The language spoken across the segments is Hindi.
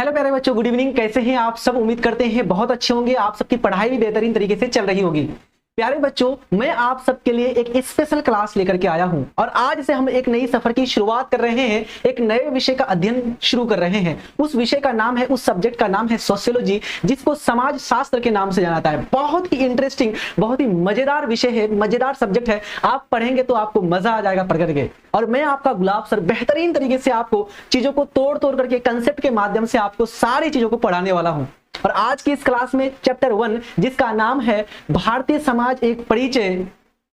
हेलो प्यारे बच्चों, गुड इवनिंग। कैसे हैं आप सब? उम्मीद करते हैं बहुत अच्छे होंगे। आप सबकी पढ़ाई भी बेहतरीन तरीके से चल रही होगी। प्यारे बच्चों, मैं आप सबके लिए एक स्पेशल क्लास लेकर के आया हूं और आज से हम एक नई सफर की शुरुआत कर रहे हैं। एक नए विषय का अध्ययन शुरू कर रहे हैं। उस विषय का नाम है, उस सब्जेक्ट का नाम है सोशियोलॉजी, जिसको समाज शास्त्र के नाम से जाना जाता है। बहुत ही इंटरेस्टिंग, बहुत ही मजेदार विषय है, मजेदार सब्जेक्ट है। आप पढ़ेंगे तो आपको मजा आ जाएगा पढ़ करके। और मैं आपका गुलाब सर बेहतरीन तरीके से आपको चीजों को तोड़ तोड़ करके कंसेप्ट के माध्यम से आपको सारी चीजों को पढ़ाने वाला हूं। और आज की इस क्लास में चैप्टर 1, जिसका नाम है भारतीय समाज एक परिचय,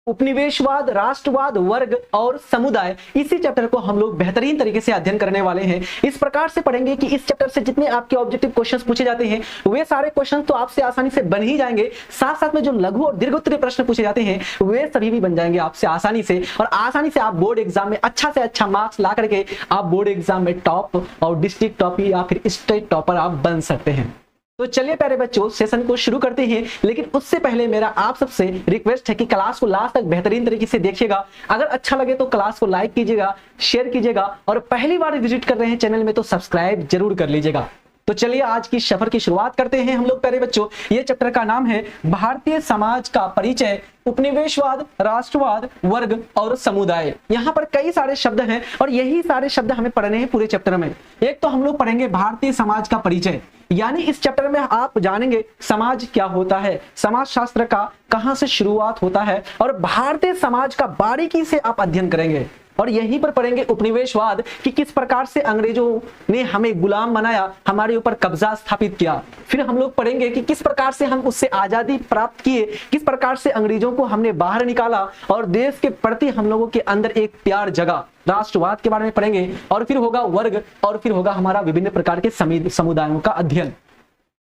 उपनिवेशवाद, राष्ट्रवाद, वर्ग और समुदाय, इसी चैप्टर को हम लोग बेहतरीन तरीके से अध्ययन करने वाले हैं। इस प्रकार से पढ़ेंगे कि इस चैप्टर से जितने आपके ऑब्जेक्टिव क्वेश्चंस पूछे जाते हैं वे सारे क्वेश्चन तो आपसे आसानी से बन ही जाएंगे। साथ साथ में जो लघु और दीर्घोत्तरीय प्रश्न पूछे जाते हैं वे सभी भी बन जाएंगे आपसे आसानी से। और आसानी से आप बोर्ड एग्जाम में अच्छा से अच्छा मार्क्स ला करके आप बोर्ड एग्जाम में टॉप और डिस्ट्रिक्ट टॉप या फिर स्टेट टॉपर आप बन सकते हैं। तो चलिए प्यारे बच्चों, सेशन को शुरू करते हैं। लेकिन उससे पहले मेरा आप सबसे रिक्वेस्ट है कि क्लास को लास्ट तक बेहतरीन तरीके से देखिएगा। अगर अच्छा लगे तो क्लास को लाइक कीजिएगा, शेयर कीजिएगा और पहली बार विजिट कर रहे हैं चैनल में तो सब्सक्राइब जरूर कर लीजिएगा। तो चलिए आज की सफर की शुरुआत करते हैं हम लोग। प्यारे बच्चों, ये चैप्टर का नाम है भारतीय समाज का परिचय, उपनिवेशवाद, राष्ट्रवाद, वर्ग और समुदाय। यहाँ पर कई सारे शब्द हैं और यही सारे शब्द हमें पढ़ने हैं पूरे चैप्टर में। एक तो हम लोग पढ़ेंगे भारतीय समाज का परिचय, यानी इस चैप्टर में आप जानेंगे समाज क्या होता है, समाज शास्त्र का कहां से शुरुआत होता है और भारतीय समाज का बारीकी से आप अध्ययन करेंगे। और यहीं पर पढ़ेंगे उपनिवेशवाद कि किस प्रकार से अंग्रेजों ने हमें गुलाम बनाया, हमारे ऊपर कब्जा स्थापित किया। फिर हम लोग पढ़ेंगे कि किस प्रकार से हम उससे आजादी प्राप्त किए, किस प्रकार से अंग्रेजों को हमने बाहर निकाला और देश के प्रति हम लोगों के अंदर एक प्यार जगा। राष्ट्रवाद के बारे में पढ़ेंगे और फिर होगा वर्ग और फिर होगा हमारा विभिन्न प्रकार के समुदायों का अध्ययन।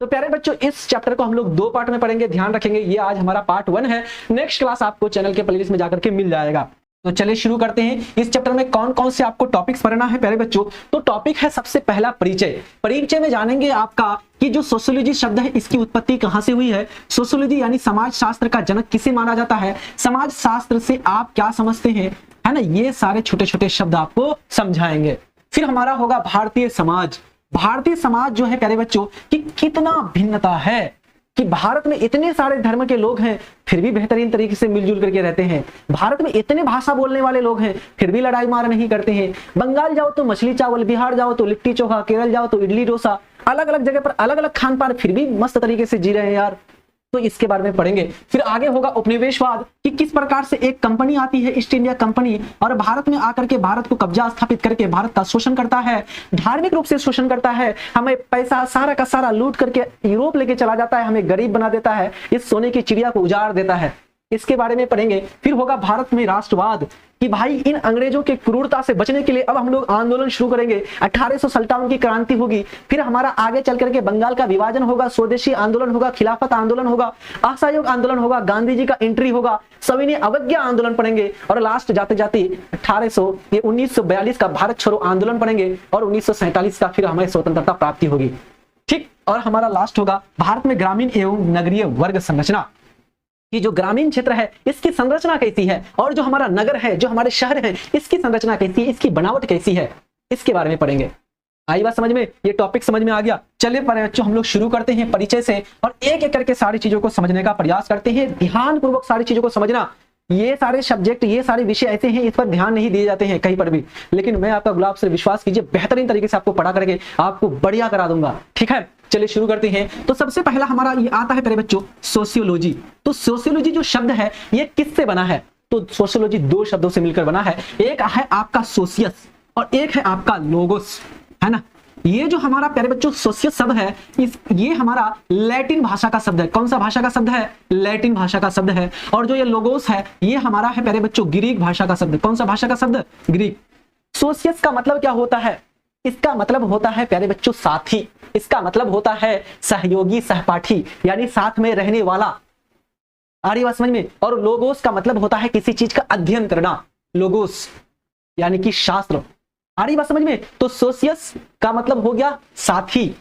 तो प्यारे बच्चों, इस चैप्टर को हम लोग 2 पार्ट में पढ़ेंगे, ध्यान रखेंगे। ये आज हमारा पार्ट 1 है। नेक्स्ट क्लास आपको चैनल के प्लेलिस्ट में जाकर के मिल जाएगा। तो चलिए शुरू करते हैं। इस चैप्टर में कौन कौन से आपको टॉपिक्स पढ़ना है प्यारे बच्चों? तो टॉपिक है सबसे पहला परिचय। परिचय में जानेंगे आपका कि जो सोशियोलॉजी शब्द है इसकी उत्पत्ति कहां से हुई है। सोशियोलॉजी यानी समाज शास्त्र का जनक किसे माना जाता है, समाज शास्त्र से आप क्या समझते हैं, है ना। ये सारे छोटे छोटे शब्द आपको समझाएंगे। फिर हमारा होगा भारतीय समाज। भारतीय समाज जो है प्यारे बच्चों कि कितना भिन्नता है, कि भारत में इतने सारे धर्म के लोग हैं फिर भी बेहतरीन तरीके से मिलजुल करके रहते हैं। भारत में इतने भाषा बोलने वाले लोग हैं फिर भी लड़ाई मार नहीं करते हैं। बंगाल जाओ तो मछली चावल, बिहार जाओ तो लिट्टी चोखा, केरल जाओ तो इडली डोसा, अलग अलग जगह पर अलग अलग खान पान, फिर भी मस्त तरीके से जी रहे हैं यार। तो इसके बारे में पढ़ेंगे। फिर आगे होगा उपनिवेशवाद कि किस प्रकार से एक कंपनी आती है, ईस्ट इंडिया कंपनी, और भारत में आकर के भारत को कब्जा स्थापित करके भारत का शोषण करता है, धार्मिक रूप से शोषण करता है, हमें पैसा सारा का सारा लूट करके यूरोप लेके चला जाता है, हमें गरीब बना देता है, इस सोने की चिड़िया को उजाड़ देता है। इसके बारे में पढ़ेंगे। फिर होगा भारत में राष्ट्रवाद कि भाई इन अंग्रेजों के क्रूरता से बचने के लिए अब हम लोग आंदोलन शुरू करेंगे। 1857 की क्रांति होगी। फिर हमारा आगे चल करके बंगाल का विभाजन होगा, स्वदेशी आंदोलन होगा, खिलाफत आंदोलन होगा, असहयोग आंदोलन होगा, गांधी जी का एंट्री होगा, सविनय अवज्ञा आंदोलन पढ़ेंगे और लास्ट जाते जाते 1942 का भारत छोड़ो आंदोलन पढ़ेंगे और 1947 का फिर हमें स्वतंत्रता प्राप्ति होगी। ठीक, और हमारा लास्ट होगा भारत में ग्रामीण एवं नगरीय वर्ग संरचना कि जो ग्रामीण क्षेत्र है इसकी संरचना कैसी है और जो हमारा नगर है, जो हमारे शहर है, इसकी संरचना कैसी है, इसकी बनावट कैसी है, इसके बारे में पढ़ेंगे। आई बात समझ में? ये टॉपिक समझ में आ गया। चलिए बच्चों हम लोग शुरू करते हैं परिचय से और एक एक करके सारी चीजों को समझने का प्रयास करते हैं। ध्यान पूर्वक सारी चीजों को समझना। ये सारे सब्जेक्ट, ये सारे विषय ऐसे हैं इस पर ध्यान नहीं दिए जाते हैं कहीं पर भी, लेकिन मैं आपका गुलाब से विश्वास कीजिए बेहतरीन तरीके से आपको पढ़ा करके आपको बढ़िया करा दूंगा। ठीक है, चलिए शुरू करते हैं। तो सबसे पहला हमारा ये आता है प्यारे बच्चों सोशियोलॉजी। तो सोशियोलॉजी जो शब्द है ये किससे बना है? तो सोशियोलॉजी 2 शब्दों से मिलकर बना है। एक है आपका सोशियस और एक है आपका लोगोस, है ना। ये जो हमारा प्यारे बच्चों सोशियस शब्द है ये हमारा लैटिन भाषा का शब्द है। कौन सा भाषा का शब्द है? लैटिन भाषा का शब्द है। और जो ये लोगोस है ये हमारा है प्यारे बच्चों ग्रीक भाषा का शब्द। कौन सा भाषा का शब्द? ग्रीक। सोशियस का मतलब क्या होता है? इसका मतलब होता है प्यारे बच्चों साथी। इसका मतलब होता है सहयोगी, सहपाठी, यानी साथ में रहने वाला। आ रही बात समझ में? और लोगोस का मतलब होता है किसी चीज का अध्ययन करना, लोगोस यानी कि शास्त्र। आ रही बात समझ में? तो सोशियस का मतलब हो गया साथी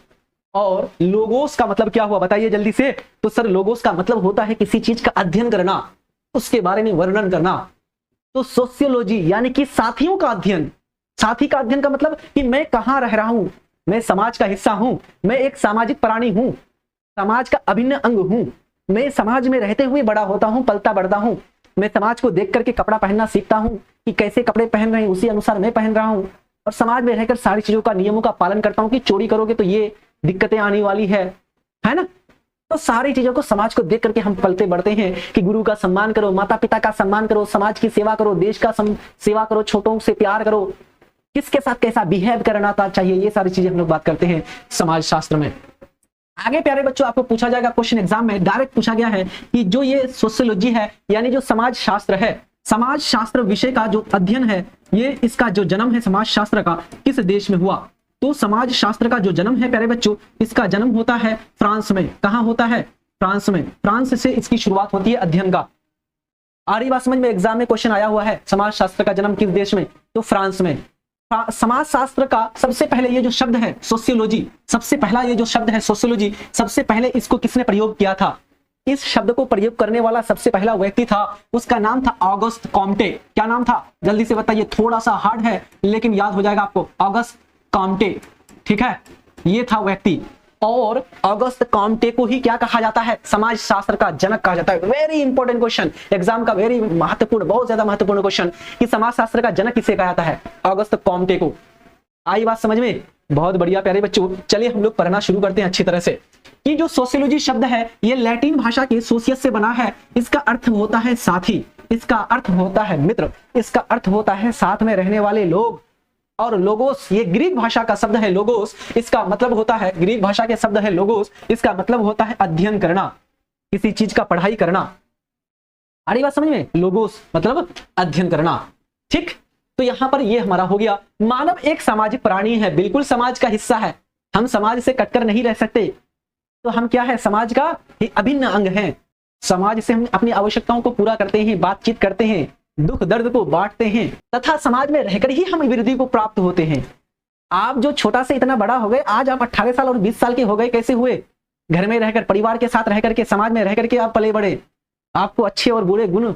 और लोगोस का मतलब क्या हुआ बताइए जल्दी से। तो सर लोगोस का मतलब होता है किसी चीज का अध्ययन करना, उसके बारे में वर्णन करना। तो सोशियोलॉजी यानी कि साथियों का अध्ययन। साथी का अध्ययन का मतलब कि मैं कहां रह रहा हूं, मैं समाज का हिस्सा हूं, मैं एक सामाजिक प्राणी हूं, समाज का अभिन्न अंग हूं, मैं समाज में रहते हुए बड़ा होता हूं, पलता बढ़ता हूं, मैं समाज को देख करके कपड़ा पहनना सीखता हूं कि कैसे कपड़े पहन रहे हैं उसी अनुसार मैं पहन रहा हूं, और समाज में रहकर सारी चीजों का, नियमों का पालन करता हूं कि चोरी करोगे तो ये दिक्कतें आने वाली है ना। तो सारी चीजों को, समाज को देख करके हम पलते बढ़ते हैं कि गुरु का सम्मान करो, माता पिता का सम्मान करो, समाज की सेवा करो, देश का सेवा करो, छोटों से प्यार करो, किसके साथ कैसा बिहेव करना चाहिए, ये सारी चीजें हम लोग बात करते हैं समाज शास्त्र में। आगे प्यारे बच्चों आपको पूछा जाएगा क्वेश्चन एग्जाम में, डायरेक्ट पूछा गया है कि जो ये सोशियोलॉजी है यानी जो समाज शास्त्र है, समाज शास्त्र विषय का जो अध्ययन है, ये इसका जो जन्म है समाज शास्त्र का किस देश में हुआ। तो समाज शास्त्र का जो जन्म है प्यारे बच्चों, इसका जन्म होता है फ्रांस में। कहां होता है? फ्रांस में। फ्रांस से इसकी शुरुआत होती है अध्ययन का। आ रही बात समझ में? एग्जाम में क्वेश्चन आया हुआ है, समाज शास्त्र का जन्म किस देश में? तो फ्रांस में। समाज शास्त्र का सबसे पहले ये जो शब्द है सोशियोलॉजी, सबसे पहला ये जो शब्द है सोशियोलॉजी, सबसे पहले इसको किसने प्रयोग किया था? इस शब्द को प्रयोग करने वाला सबसे पहला व्यक्ति था, उसका नाम था ऑगस्ट कॉम्टे। क्या नाम था? जल्दी से बताइए, थोड़ा सा हार्ड है लेकिन याद हो जाएगा आपको। ऑगस्ट कॉम्टे, ठीक है, ये था व्यक्ति। और ऑगस्ट कॉम्टे को ही क्या कहा जाता है? समाज शास्त्र का जनक कहा जाता है। वेरी इंपॉर्टेंट क्वेश्चन, एग्जाम का वेरी महत्वपूर्ण, बहुत ज्यादा महत्वपूर्ण क्वेश्चन कि समाज शास्त्र का जनक किसे कहा जाता है? ऑगस्ट कॉम्टे को। आई बात समझ में? बहुत बढ़िया प्यारे बच्चों, चलिए हम लोग पढ़ना शुरू करते हैं अच्छी तरह से। कि जो सोशियोलॉजी शब्द है ये लैटिन भाषा के सोशियस से बना है। इसका अर्थ होता है साथी, इसका अर्थ होता है मित्र, इसका अर्थ होता है साथ में रहने वाले लोग। और लोगोस ये ग्रीक भाषा का शब्द है लोगोस, इसका मतलब होता है, ग्रीक भाषा के शब्द है लोगोस, इसका मतलब होता है अध्ययन करना, किसी चीज का पढ़ाई करना। आ रही बात समझ में? लोगोस मतलब अध्ययन करना, ठीक। तो यहां पर ये हमारा हो गया। मानव एक सामाजिक प्राणी है, बिल्कुल समाज का हिस्सा है, हम समाज से कटकर नहीं रह सकते। तो हम क्या है? समाज का अभिन्न अंग है। समाज से हम अपनी आवश्यकताओं को पूरा करते हैं, बातचीत करते हैं, दुख दर्द को बांटते हैं, तथा समाज में रहकर ही हम वृद्धि को प्राप्त होते हैं। आप जो छोटा से इतना बड़ा हो गए, आज आप 18 साल और 20 साल के हो गए, कैसे हुए? घर में रहकर, परिवार के साथ रहकर के, समाज में रहकर के आप पले बड़े। आपको अच्छे और बुरे गुण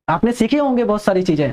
आपने सीखे होंगे, बहुत सारी चीजें,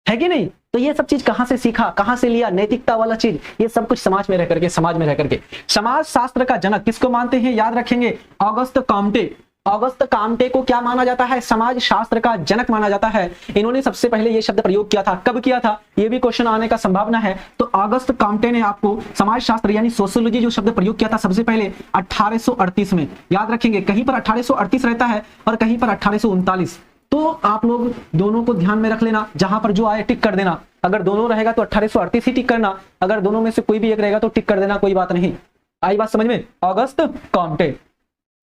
है कि नहीं? तो ये सब चीज कहां से सीखा, कहां से लिया? नैतिकता वाला चीज, ये सब कुछ समाज में रहकर के, समाज में रहकर के। समाज शास्त्र का जनक किसको मानते हैं? याद रखेंगे, ऑगस्ट कॉम्टे। ऑगस्ट कॉम्टे को क्या माना जाता है? समाज शास्त्र का जनक माना जाता है। इन्होंने सबसे पहले ये शब्द प्रयोग किया था। कब किया था? ये भी क्वेश्चन आने का संभावना है। तो ऑगस्ट कॉम्टे ने आपको समाज शास्त्र यानी सोशियोलॉजी जो शब्द प्रयोग किया था सबसे पहले 1838 में। याद रखेंगे, कहीं पर 1838 रहता है और कहीं पर 1839। तो आप लोग दोनों को ध्यान में रख लेना, जहां पर जो आए टिक कर देना। अगर दोनों रहेगा तो 1838 ही टिक करना, अगर दोनों में से कोई भी एक रहेगा तो टिक कर देना, कोई बात नहीं। आई बात समझ में? ऑगस्ट कॉम्टे,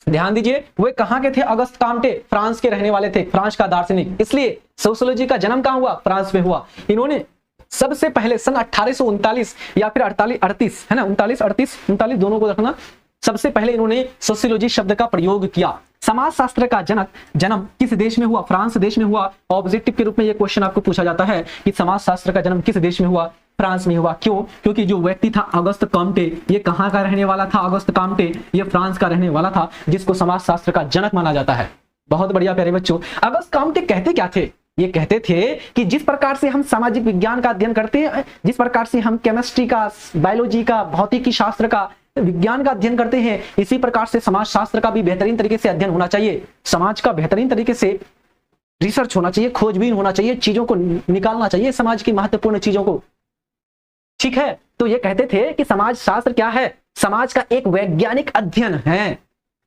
ध्यान दीजिए, वे कहां के थे? ऑगस्ट कॉम्टे फ्रांस के रहने वाले थे, फ्रांस का दार्शनिक। इसलिए सोशियोलॉजी का जन्म कहां हुआ? फ्रांस में हुआ। इन्होंने सबसे पहले सन 1839 या फिर 38 है ना, 39 दोनों को रखना। सबसे पहले इन्होंने सोशियोलॉजी शब्द का प्रयोग किया। समाज शास्त्र का जन्म किस देश में हुआ? फ्रांस देश में हुआ। ऑब्जेक्टिव के रूप में यह क्वेश्चन आपको पूछा जाता है कि समाज शास्त्र का जन्म किस देश में हुआ? फ्रांस में हुआ। क्यों? क्योंकि जो व्यक्ति था ऑगस्ट कॉम्टे, ये कहां का रहने वाला था? ऑगस्ट कॉम्टे ये फ्रांस का रहने वाला था, जिसको समाज शास्त्र का जनक माना जाता है। बहुत बढ़िया प्यारे बच्चों। ऑगस्ट कॉम्टे कहते क्या थे? ये कहते थे कि जिस प्रकार से हम सामाजिक विज्ञान का अध्ययन करते हैं, जिस प्रकार से हम केमिस्ट्री का, बायोलॉजी का, भौतिकी शास्त्र का, विज्ञान का अध्ययन करते हैं, इसी प्रकार से समाज शास्त्र का भी बेहतरीन तरीके से अध्ययन होना चाहिए। समाज का बेहतरीन तरीके से रिसर्च होना चाहिए, खोजबीन होना चाहिए, चीजों को निकालना चाहिए, समाज की महत्वपूर्ण चीजों को, ठीक है। तो ये कहते थे कि समाज शास्त्र क्या है? समाज का एक वैज्ञानिक अध्ययन है।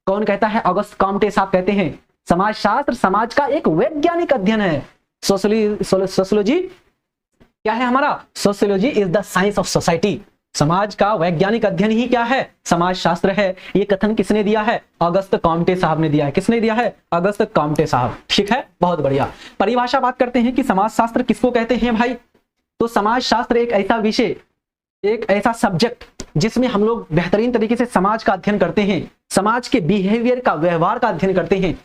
कौन कहता है? ऑगस्ट कॉम्टे साहब कहते हैं समाज शास्त्र समाज का एक वैज्ञानिक अध्ययन है। सोशियोलॉजी क्या है हमारा? Sociology is the science of society. समाज का वैज्ञानिक अध्ययन ही क्या है? समाज शास्त्र है। ये कथन किसने दिया है? ऑगस्ट कॉम्टे साहब ने दिया है। किसने दिया है? ऑगस्ट कॉम्टे साहब, ठीक है, बहुत बढ़िया। परिभाषा बात करते हैं कि समाज शास्त्र किसको कहते हैं भाई? तो समाज शास्त्र एक ऐसा विषय, एक ऐसा सब्जेक्ट जिसमें हम लोग बेहतरीन तरीके से समाज का अध्ययन करते हैं, समाज के बिहेवियर का, व्यवहार का अध्ययन करते हैं।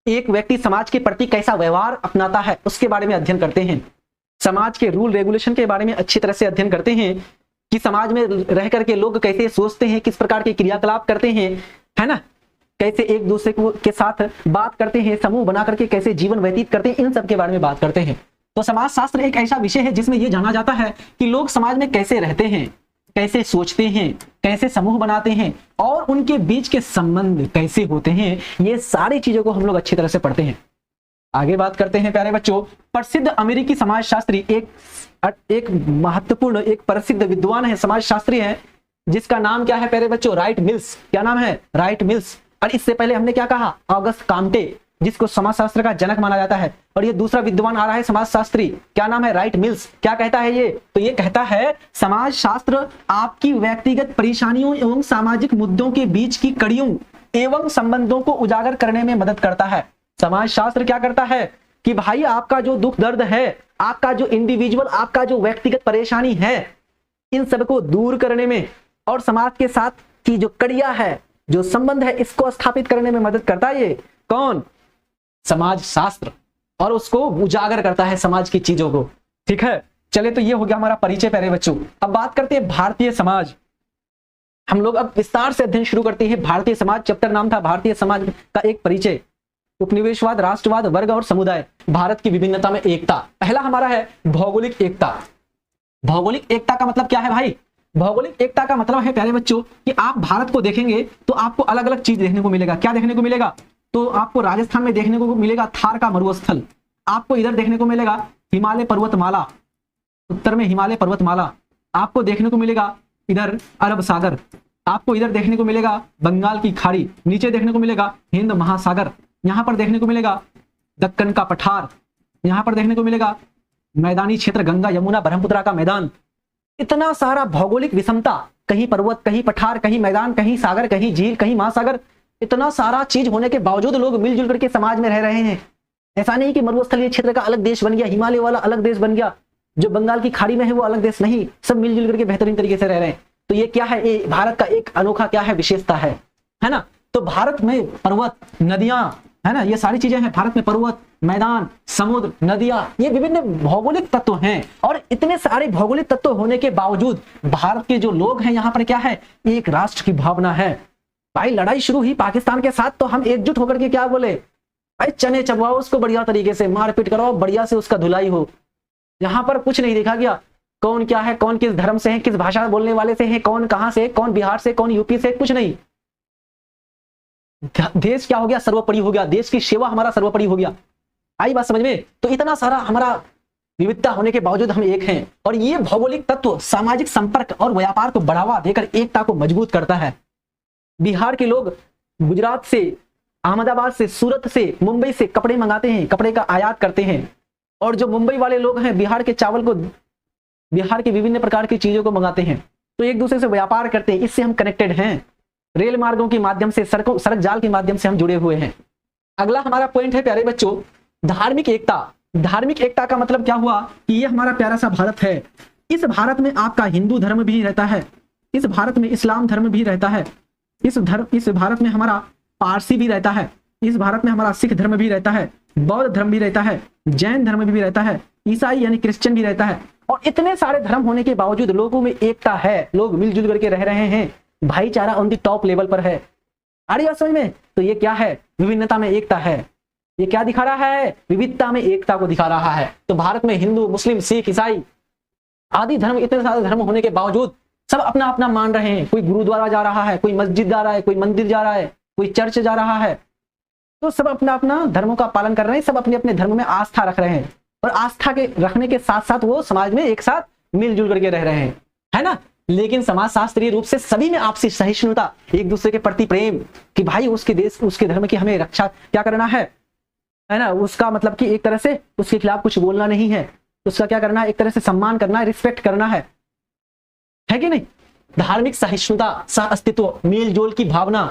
एक व्यक्ति समाज के प्रति कैसा व्यवहार अपनाता है उसके बारे में अध्ययन करते हैं। समाज के रूल रेगुलेशन के बारे में अच्छी तरह से अध्ययन करते हैं कि समाज में रह करके लोग कैसे सोचते हैं, किस प्रकार के क्रियाकलाप करते हैं, है ना, कैसे एक दूसरे के साथ बात करते हैं, समूह बना करके कैसे जीवन व्यतीत करते हैं, इन सब के बारे में बात करते हैं। तो समाज शास्त्र एक ऐसा विषय है जिसमें यह जाना जाता है कि लोग समाज में कैसे रहते हैं, कैसे सोचते हैं, कैसे समूह बनाते हैं और उनके बीच के संबंध कैसे होते हैं, ये सारी चीजों को हम लोग अच्छी तरह से पढ़ते हैं। आगे बात करते हैं प्यारे बच्चों। प्रसिद्ध अमेरिकी समाजशास्त्री एक महत्वपूर्ण, एक प्रसिद्ध विद्वान है, समाजशास्त्री है, जिसका नाम क्या है प्यारे बच्चों? Right mills. क्या नाम है? Right mills. और इससे पहले हमने क्या कहा? ऑगस्ट काम्टे, जिसको समाजशास्त्र का जनक माना जाता है। और ये दूसरा विद्वान आ रहा है समाजशास्त्री, क्या नाम है? Right mills. क्या कहता है ये? तो ये कहता है समाजशास्त्र आपकी व्यक्तिगत परेशानियों एवं सामाजिक मुद्दों के बीच की कड़ियों एवं संबंधों को उजागर करने में मदद करता है। समाजशास्त्र क्या करता है कि भाई आपका जो दुख दर्द है, आपका जो इंडिविजुअल, आपका जो व्यक्तिगत परेशानी है, इन सबको दूर करने में और समाज के साथ की जो कड़ियां है, जो संबंध है, इसको स्थापित करने में मदद करता है। ये कौन? समाजशास्त्र। और उसको उजागर करता है समाज की चीजों को। ठीक है, चले तो ये हो गया हमारा परिचय प्यारे बच्चों। अब बात करते हैं भारतीय समाज। हम लोग अब विस्तार से अध्ययन शुरू करते हैं भारतीय समाज। चैप्टर नाम था भारतीय समाज का एक परिचय। उपनिवेशवाद, राष्ट्रवाद, वर्ग और समुदाय, भारत की विभिन्नता में एकता। पहला हमारा है भौगोलिक एकता। भौगोलिक एकता का मतलब क्या है भाई? भौगोलिक एकता का मतलब है प्यारे बच्चों कि आप भारत को देखेंगे तो आपको अलग अलग चीज देखने को मिलेगा। क्या देखने को मिलेगा? तो आपको राजस्थान में देखने को मिलेगा थार का मरुस्थल, आपको इधर देखने को मिलेगा हिमालय पर्वतमाला, उत्तर में हिमालय पर्वतमाला, आपको देखने को मिलेगा इधर अरब सागर, आपको इधर देखने को मिलेगा बंगाल की खाड़ी, नीचे देखने को मिलेगा हिंद महासागर, यहाँ पर देखने को मिलेगा दक्कन का पठार, यहाँ पर देखने को मिलेगा मैदानी क्षेत्र गंगा यमुना ब्रह्मपुत्र का मैदान। इतना सारा भौगोलिक विषमता, कहीं पर्वत, कहीं पठार, कहीं मैदान, कहीं सागर, कहीं झील, कहीं महासागर, इतना सारा चीज होने के बावजूद लोग मिलजुल करके समाज में रह रहे हैं। ऐसा नहीं कि मरुस्थलीय क्षेत्र का अलग देश बन गया, हिमालय वाला अलग देश बन गया, जो बंगाल की खाड़ी में है वो अलग देश नहीं, सब मिलजुल करके बेहतरीन तरीके से रह रहे हैं। तो ये क्या है? ये भारत का एक अनोखा क्या है? विशेषता है ना। तो भारत में पर्वत, नदियां, है ना, ये सारी चीजें हैं। भारत में पर्वत, मैदान, समुद्र, नदियां, ये विभिन्न भौगोलिक तत्व हैं। और इतने सारे भौगोलिक तत्व होने के बावजूद भारत के जो लोग हैं यहाँ पर क्या है? एक राष्ट्र की भावना है। भाई लड़ाई शुरू हुई पाकिस्तान के साथ तो हम एकजुट होकर के क्या बोले? भाई चने चबवाओ उसको, बढ़िया तरीके से मारपीट कराओ, बढ़िया से उसका धुलाई हो। यहाँ पर कुछ नहीं देखा गया कौन क्या है, कौन किस धर्म से है, किस भाषा बोलने वाले से है, कौन कहां से, कौन बिहार से, कौन यूपी से, कुछ नहीं। देश क्या हो गया? सर्वोपरि हो गया। देश की सेवा हमारा सर्वोपरि हो गया। आई बात समझ में? तो इतना सारा हमारा विविधता होने के बावजूद हम एक हैं। और ये भौगोलिक तत्व सामाजिक संपर्क और व्यापार को बढ़ावा देकर एकता को मजबूत करता है। बिहार के लोग गुजरात से, अहमदाबाद से, सूरत से, मुंबई से कपड़े मंगाते हैं, कपड़े का आयात करते हैं। और जो मुंबई वाले लोग हैं बिहार के चावल को, बिहार के विभिन्न प्रकार की चीजों को मंगाते हैं। तो एक दूसरे से व्यापार करते हैं, इससे हम कनेक्टेड हैं। रेल मार्गों के माध्यम से, सड़क जाल के माध्यम से हम जुड़े हुए हैं। अगला हमारा पॉइंट है प्यारे बच्चों धार्मिक एकता। धार्मिक एकता का मतलब क्या हुआ कि ये हमारा प्यारा सा भारत है। इस भारत में आपका हिंदू धर्म भी रहता है, इस भारत में इस्लाम धर्म भी रहता है, इस भारत में हमारा पारसी भी रहता है, इस भारत में हमारा सिख धर्म भी रहता है, बौद्ध धर्म भी रहता है, जैन धर्म भी रहता है, ईसाई यानी क्रिश्चियन भी रहता है। और इतने सारे धर्म होने के बावजूद लोगों में एकता है, लोग मिलजुल करके रह रहे हैं, भाईचारा ऑन दी टॉप लेवल पर है। आ रही बात समझ में? तो ये क्या है? विभिन्नता में एकता है। ये क्या दिखा रहा है? विविधता में एकता को दिखा रहा है। तो भारत में हिंदू, मुस्लिम, सिख, ईसाई आदि धर्म, इतने सारे धर्म होने के बावजूद सब अपना अपना मान रहे हैं। कोई गुरुद्वारा जा रहा है, कोई मस्जिद जा रहा है, कोई मंदिर जा रहा है, कोई चर्च जा रहा है। तो सब अपना अपना धर्मों का पालन कर रहे हैं, सब अपने अपने धर्म में आस्था रख रहे हैं। और आस्था के रखने के साथ साथ वो समाज में एक साथ मिलजुल करके रह रहे हैं, है ना। लेकिन समाज शास्त्रीय रूप से सभी में आपसी सहिष्णुता, एक दूसरे के प्रति प्रेम, कि भाई उसके देश, उसके धर्म की हमें रक्षा क्या करना है ना। उसका मतलब कि एक तरह से उसके खिलाफ कुछ बोलना नहीं है, उसका क्या करना है? एक तरह से सम्मान करना है, रिस्पेक्ट करना है कि नहीं। धार्मिक सहिष्णुता, सह अस्तित्व, मेल जोल की भावना,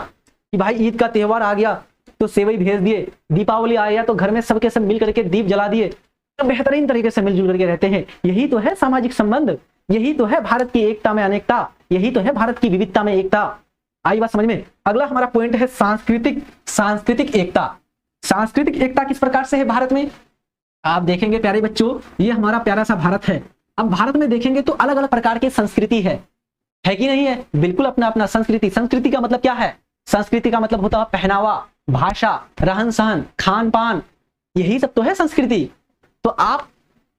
कि भाई ईद का त्योहार आ गया तो सेवई भेज दिए, दीपावली आया तो घर में सबके सब मिल करके दीप जला दिए, तो बेहतरीन तरीके से मिलजुल करके रहते हैं। यही तो है सामाजिक संबंध, यही तो है भारत की एकता में अनेकता, यही तो है भारत की विविधता में एकता। आई बात समझ में? अगला हमारा पॉइंट है सांस्कृतिक एकता। सांस्कृतिक एकता किस प्रकार से है भारत में? आप देखेंगे प्यारे बच्चों, ये हमारा प्यारा सा भारत है। अब भारत में देखेंगे तो अलग अलग प्रकार की संस्कृति है कि नहीं है? बिल्कुल अपना अपना संस्कृति। संस्कृति का मतलब क्या है? संस्कृति का मतलब होता है पहनावा, भाषा, रहन सहन, खान पान, यही सब तो है संस्कृति। तो आप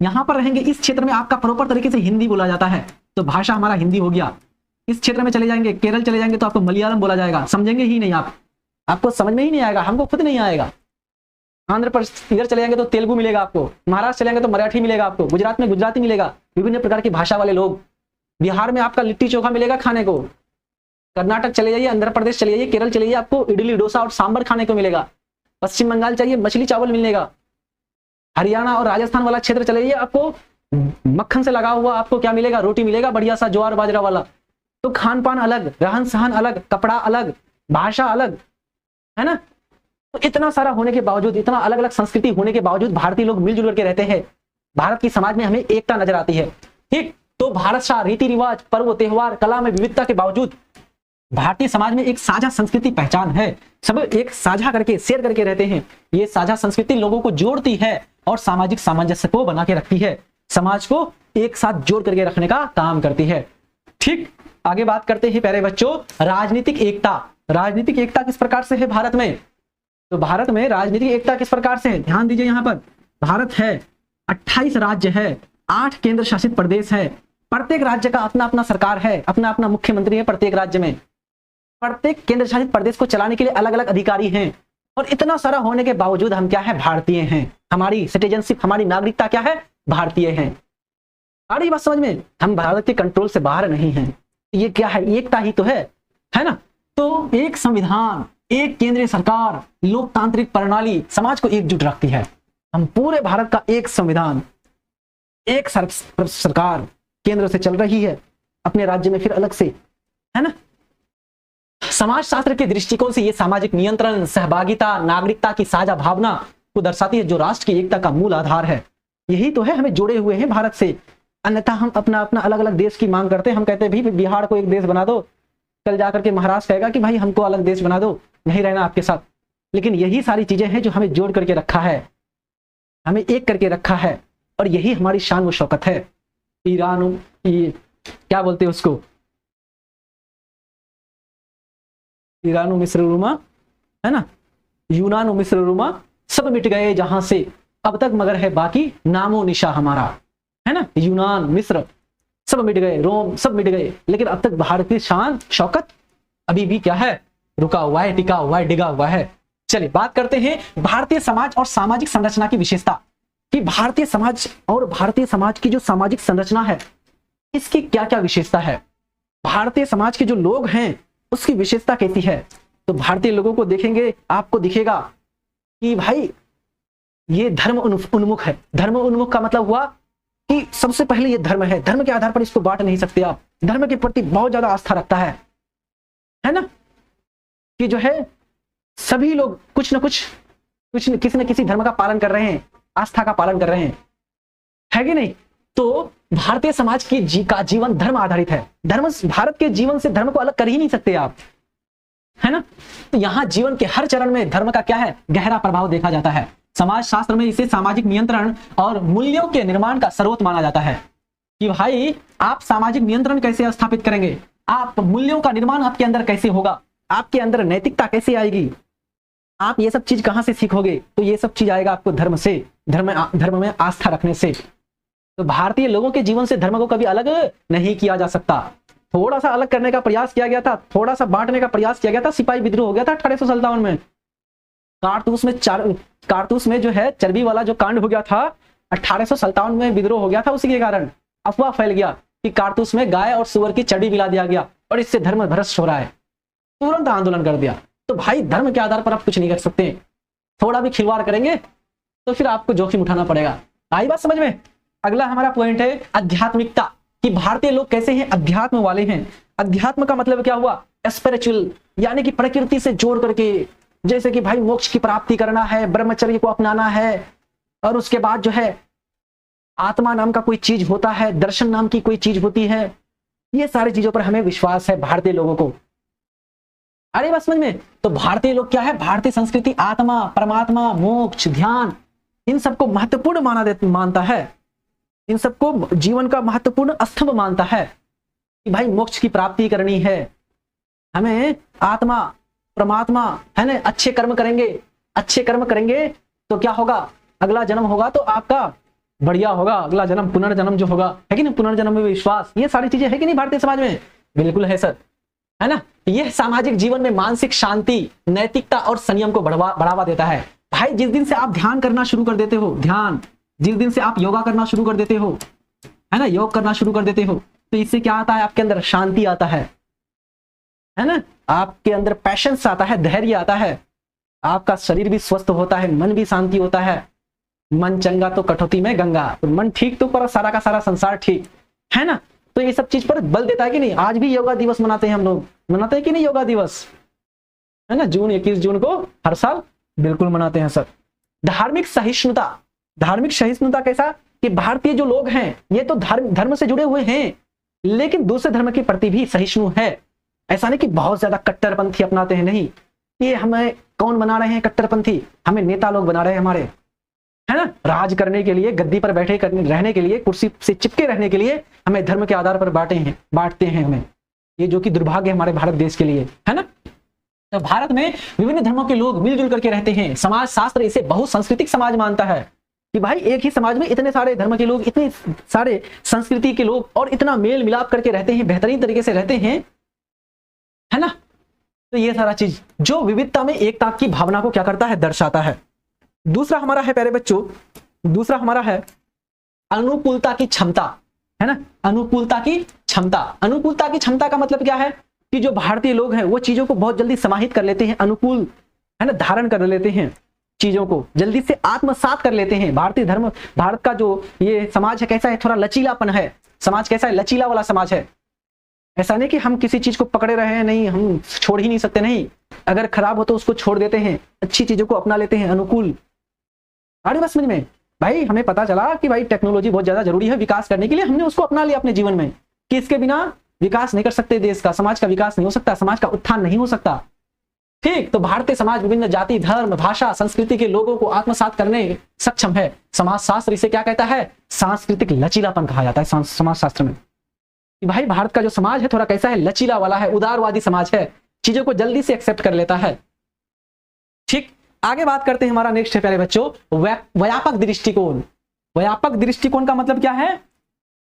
यहां पर रहेंगे, इस क्षेत्र में आपका प्रॉपर तरीके से हिंदी बोला जाता है, तो भाषा हमारा हिंदी हो गया। इस क्षेत्र में चले जाएंगे, केरल चले जाएंगे तो आपको मलयालम बोला जाएगा, समझेंगे ही नहीं आप, आपको समझ में ही नहीं आएगा, हमको खुद नहीं आएगा। आंध्र प्रदेश इधर चले जाएंगे तो तेलुगु मिलेगा आपको, महाराष्ट्र चले जाएंगे तो मराठी मिलेगा आपको, गुजरात में गुजराती मिलेगा, विभिन्न प्रकार की भाषा वाले लोग। बिहार में आपका लिट्टी चोखा मिलेगा खाने को, कर्नाटक चले जाइए, आंध्र प्रदेश चले जाइए, केरल चले जाइए, आपको इडली डोसा और सांबर खाने को मिलेगा। पश्चिम बंगाल चाहिए मछली चावल मिलेगा। हरियाणा और राजस्थान वाला क्षेत्र चले जाइए, आपको मक्खन से लगा हुआ आपको क्या मिलेगा, रोटी मिलेगा बढ़िया सा ज्वार बाजरा वाला। तो खान पान अलग, रहन सहन अलग, कपड़ा अलग, भाषा अलग, है ना। तो इतना सारा होने के बावजूद, इतना अलग अलग संस्कृति होने के बावजूद भारतीय लोग मिलजुल करके रहते हैं। भारत की समाज में हमें एकता नजर आती है। ठीक, तो भारत सा रीति रिवाज, पर्व त्योहार, कला में विविधता के बावजूद भारतीय समाज में एक साझा संस्कृति पहचान है। सब एक साझा करके शेयर करके रहते हैं। ये साझा संस्कृति लोगों को जोड़ती है और सामाजिक सामंजस्य को बना के रखती है, समाज को एक साथ जोड़ करके रखने का काम करती है। ठीक, आगे बात करते हैं प्यारे बच्चों, राजनीतिक एकता। राजनीतिक एकता किस प्रकार से है भारत में? तो भारत में राजनीतिक एकता किस प्रकार से है, ध्यान दीजिए। यहां पर भारत है, 28 राज्य है, 8 केंद्र शासित प्रदेश है, प्रत्येक राज्य का अपना अपना सरकार है, अपना अपना मुख्यमंत्री है। प्रत्येक राज्य में, प्रत्येक केंद्र शासित प्रदेश को चलाने के लिए अलग अलग अधिकारी हैं। और इतना सारा होने के बावजूद हम क्या है, भारतीय हैं। हमारी सिटीजनशिप, हमारी नागरिकता क्या है, भारतीय है। आ रही बात समझ में? हम भारत के कंट्रोल से बाहर नहीं हैं। ये क्या है, एकता ही तो है ना। तो एक संविधान, एक केंद्रीय सरकार, लोकतांत्रिक प्रणाली समाज को एकजुट रखती है। हम पूरे भारत का एक संविधान, एक सरकार केंद्र से चल रही है, अपने राज्य में फिर अलग से, है ना। समाज शास्त्र के दृष्टिकोण से ये सामाजिक नियंत्रण, सहभागिता, नागरिकता की साझा भावना को दर्शाती है, जो राष्ट्र की एकता का मूल आधार है। यही तो है, हमें जोड़े हुए हैं भारत से। अन्यथा हम अपना अपना अलग अलग देश की मांग करते हैं। हम कहते हैं भाई बिहार को एक देश बना दो, कल जाकर के महाराष्ट्र कहेगा कि भाई हमको अलग देश बना दो, नहीं रहना आपके साथ। लेकिन यही सारी चीजें हैं जो हमें जोड़ करके रखा है, हमें एक करके रखा है, और यही हमारी शान व शौकत है। ईरान, ये क्या बोलते हैं उसको, ईरान मिस्र रोमा, है ना, यूनान मिस्र रोमा सब मिट गए जहां से, अब तक मगर है बाकी नामो निशा हमारा, है ना। यूनान, मिस्र सब मिट गए, रोम सब मिट गए, लेकिन अब तक भारत की शान शौकत अभी भी क्या है, रुका हुआ है, टिका हुआ है, डिगा हुआ है। चलिए बात करते हैं भारतीय समाज और सामाजिक संरचना की विशेषता, कि भारतीय समाज और भारतीय समाज की जो सामाजिक संरचना है, इसकी क्या क्या विशेषता है। भारतीय समाज के जो लोग हैं उसकी विशेषता कैसी है। तो भारतीय लोगों को देखेंगे, आपको दिखेगा कि भाई ये धर्म उन्मुख है। धर्म उन्मुख का मतलब हुआ कि सबसे पहले ये धर्म है, धर्म के आधार पर इसको बांट नहीं सकते आप। धर्म के प्रति बहुत ज्यादा आस्था रखता है ना, कि जो है सभी लोग कुछ न किसी न किसी धर्म का पालन कर रहे हैं, आस्था का पालन कर रहे हैं, है कि नहीं। तो भारतीय समाज की का जीवन धर्म आधारित है। धर्म, भारत के जीवन से धर्म को अलग कर ही नहीं सकते आप, है ना। तो यहां जीवन के हर चरण में धर्म का क्या है, गहरा प्रभाव देखा जाता है। समाज शास्त्र में इसे सामाजिक नियंत्रण और मूल्यों के निर्माण का स्रोत माना जाता है, कि भाई आप सामाजिक नियंत्रण कैसे स्थापित करेंगे, आप मूल्यों का निर्माण आपके अंदर कैसे होगा, आपके अंदर नैतिकता कैसे आएगी, आप ये सब चीज कहां से सीखोगे। तो ये सब चीज आएगा आपको धर्म से, धर्म में आस्था रखने से। तो भारतीय लोगों के जीवन से धर्म को कभी अलग नहीं किया जा सकता। थोड़ा सा अलग करने का प्रयास किया गया था, थोड़ा सा बांटने का प्रयास किया गया था, सिपाही विद्रोह हो गया था 1857 में। कारतूस में जो है चर्बी वाला जो कांड हो गया था 1857 में, विद्रोह हो गया था। उसी के कारण अफवाह फैल गया कि कारतूस में गाय और सुअर की चर्बी मिला दिया गया और इससे धर्म भ्रष्ट हो रहा है। तुरंत आंदोलन कर दिया। तो भाई धर्म के आधार पर आप कुछ नहीं कर सकते, थोड़ा भी खिलवाड़ करेंगे तो फिर आपको जोखिम उठाना पड़ेगा। आई बात समझ में? अगला हमारा पॉइंट है आध्यात्मिकता, कि भारतीय लोग कैसे हैं, अध्यात्म वाले हैं। अध्यात्म का मतलब क्या हुआ, स्पिरिचुअल, यानी कि प्रकृति से जोड़ करके, जैसे कि भाई मोक्ष की प्राप्ति करना है, ब्रह्मचर्य को अपनाना है, और उसके बाद जो है आत्मा नाम का कोई चीज होता है, दर्शन नाम की कोई चीज होती है। ये सारी चीजों पर हमें विश्वास है भारतीय लोगों को। अरे बात समझ में? तो भारतीय लोग क्या है, भारतीय संस्कृति आत्मा, परमात्मा, मोक्ष, ध्यान, इन सबको महत्वपूर्ण मानता है, इन सबको जीवन का महत्वपूर्ण स्तंभ मानता है, कि भाई मोक्ष की प्राप्ति करनी है, हमें आत्मा, परमात्मा, है ना, अच्छे कर्म करेंगे तो क्या होगा, अगला जन्म होगा तो आपका बढ़िया होगा, अगला जन्म पुनर्जन्म जो होगा, है कि नहीं, पुनर्जन्म में विश्वास, ये सारी चीजें है कि नहीं भारतीय समाज में। बिल्कुल है सर, है ना। यह सामाजिक जीवन में मानसिक शांति, नैतिकता और संयम को बढ़ावा देता है। भाई जिस दिन से आप ध्यान करना शुरू कर देते हो, जिस दिन से आप योगा करना शुरू कर देते हो, है ना, योग करना शुरू कर देते हो, तो इससे क्या आता है, आपके अंदर शांति आता है ना, आपके अंदर पैशंस आता है, धैर्य आता है, आपका शरीर भी स्वस्थ होता है, मन भी शांति होता है। मन चंगा तो कटौती में गंगा, तो मन ठीक तो पर सारा का सारा संसार ठीक, है ना। तो ये सब चीज पर बल देता है कि नहीं। आज भी योगा दिवस मनाते हैं हम लोग, मनाते हैं कि नहीं योगा दिवस, है ना, 21 जून को हर साल बिल्कुल मनाते हैं सर। धार्मिक सहिष्णुता कैसा कि भारतीय जो लोग हैं ये तो धर्म से जुड़े हुए हैं, लेकिन दूसरे धर्म के प्रति भी सहिष्णु है। ऐसा नहीं कि बहुत ज्यादा कट्टरपंथी अपनाते हैं, नहीं। ये हमें कौन बना रहे हैं कट्टरपंथी, हमें नेता लोग बना रहे हैं हमारे, है ना, राज करने के लिए, गद्दी पर बैठे रहने के लिए, कुर्सी से चिपके रहने के लिए हमें धर्म के आधार पर बांटते हैं हमें। ये जो कि दुर्भाग्य हमारे भारत देश के लिए, है ना। तो भारत में विभिन्न धर्मों के लोग मिलजुल करके रहते हैं। समाज शास्त्र इसे बहुसांस्कृतिक समाज मानता है कि भाई एक ही समाज में इतने सारे धर्म के लोग, इतने सारे संस्कृति के लोग और इतना मेल मिलाप करके रहते हैं, बेहतरीन तरीके से रहते हैं, है ना। तो ये सारा चीज जो विविधता में एकता की भावना को क्या करता है, दर्शाता है। दूसरा हमारा है प्यारे बच्चों, दूसरा हमारा है अनुकूलता की क्षमता, है ना। अनुकूलता की क्षमता का मतलब क्या है कि जो भारतीय लोग हैं वो चीजों को बहुत जल्दी समाहित कर लेते हैं, अनुकूल, है ना, धारण कर लेते हैं, चीजों को जल्दी से आत्मसात कर लेते हैं। भारत का जो ये समाज है कैसा है, थोड़ा लचीलापन है। समाज कैसा है, लचीला वाला समाज है। ऐसा नहीं कि हम किसी चीज को पकड़े रहे हैं, नहीं, हम छोड़ ही नहीं सकते, नहीं। अगर खराब हो तो उसको छोड़ देते हैं, अच्छी चीजों को अपना लेते हैं, अनुकूल। आगे बात समझ में भाई, हमें पता चला कि भाई टेक्नोलॉजी बहुत ज्यादा जरूरी है विकास करने के लिए, हमने उसको अपना लिया अपने जीवन में कि इसके बिना विकास नहीं कर सकते, देश का, समाज का विकास नहीं हो सकता, समाज का उत्थान नहीं हो सकता। ठीक, तो भारतीय समाज विभिन्न जाति, धर्म, भाषा, संस्कृति के लोगों को आत्मसात करने सक्षम है। समाज शास्त्र इसे क्या कहता है, सांस्कृतिक लचीलापन कहा जाता है समाज शास्त्र में। भाई भारत का जो समाज है थोड़ा कैसा है, लचीला वाला है, उदारवादी समाज है, चीजों को जल्दी से एक्सेप्ट कर लेता है। ठीक, आगे बात करते हैं। हमारा नेक्स्ट है प्यारे बच्चों व्यापक दृष्टिकोण। व्यापक दृष्टिकोण का मतलब क्या है